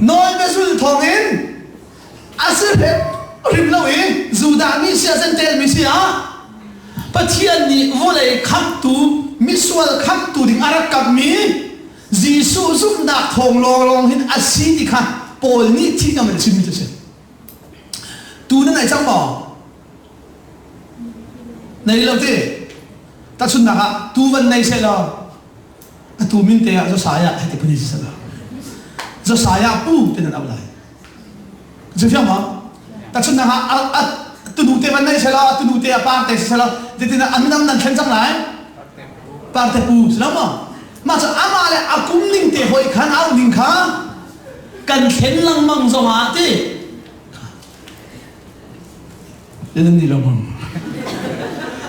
noi bezul thong in asir he rim lawi zudani sia san tel mi sia pathian ni vui kham tu misual kham tu ding arak kap mi jisu zum na thong long hin asi di kha pol ni thi ka me chim mi se tu na nai chang ba này lâu thế ta xuân nạc tu vấn này sẽ là tu minh tế do sai hay thì cái gì sẽ là do sai pu thì nó lại chứ phải không ta xuân nạc tu đủ tế vấn này sẽ là tu đủ tế ba tế sẽ là thì anh năm lần khen chẳng lại ba tế pu sẽ không mà cho ama lại cũng ninh tế hội khán áo ninh khá cần khen lăng măng do hả thế nên đi lòng măng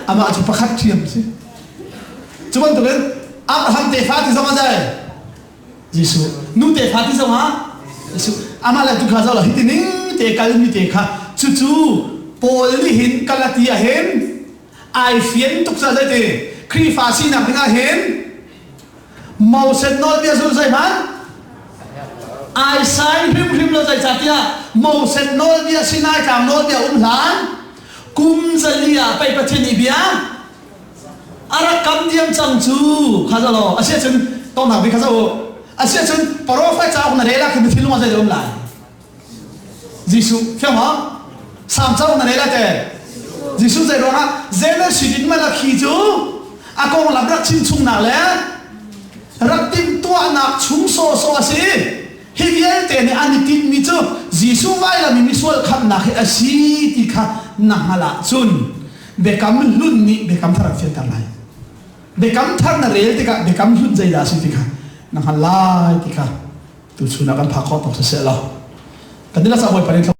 ama chu pakhat thiam si chuman to gen abraham te fa ti zama jai jisu nu te fa ti zama jisu ama la tu kha za la hitining te kalmi te kha chu pol ni hin kalatia hen ai fian tuk sa jai te khri fa si na nga hen mau sen nol bia zul jai man ai sai hrim lo jai chatia mau sen nol bia sinai kam nol bia lan kum zalia pai patheni bia ara kam diam changchu khazalo asia chen to na bi khazalo asia chen prophet cha na rela khim thilma jai lom lai jisu phem ha sam cha na rela te jisu jai ro ha zena sidin ma la khi chu akong lam rak chin chung na le rak tim tua na chung so asi hiviel te ni ani tin mi chu jisu vai la mi sual khap na he asi ti kha na hala chun bekam lun ni bekam thar fian tar lai bekam thar na rel ti ka bekam lun jai da si ti kha na hala ti kha tu chuna kan pha kho to se lo kan dila sa hoi parin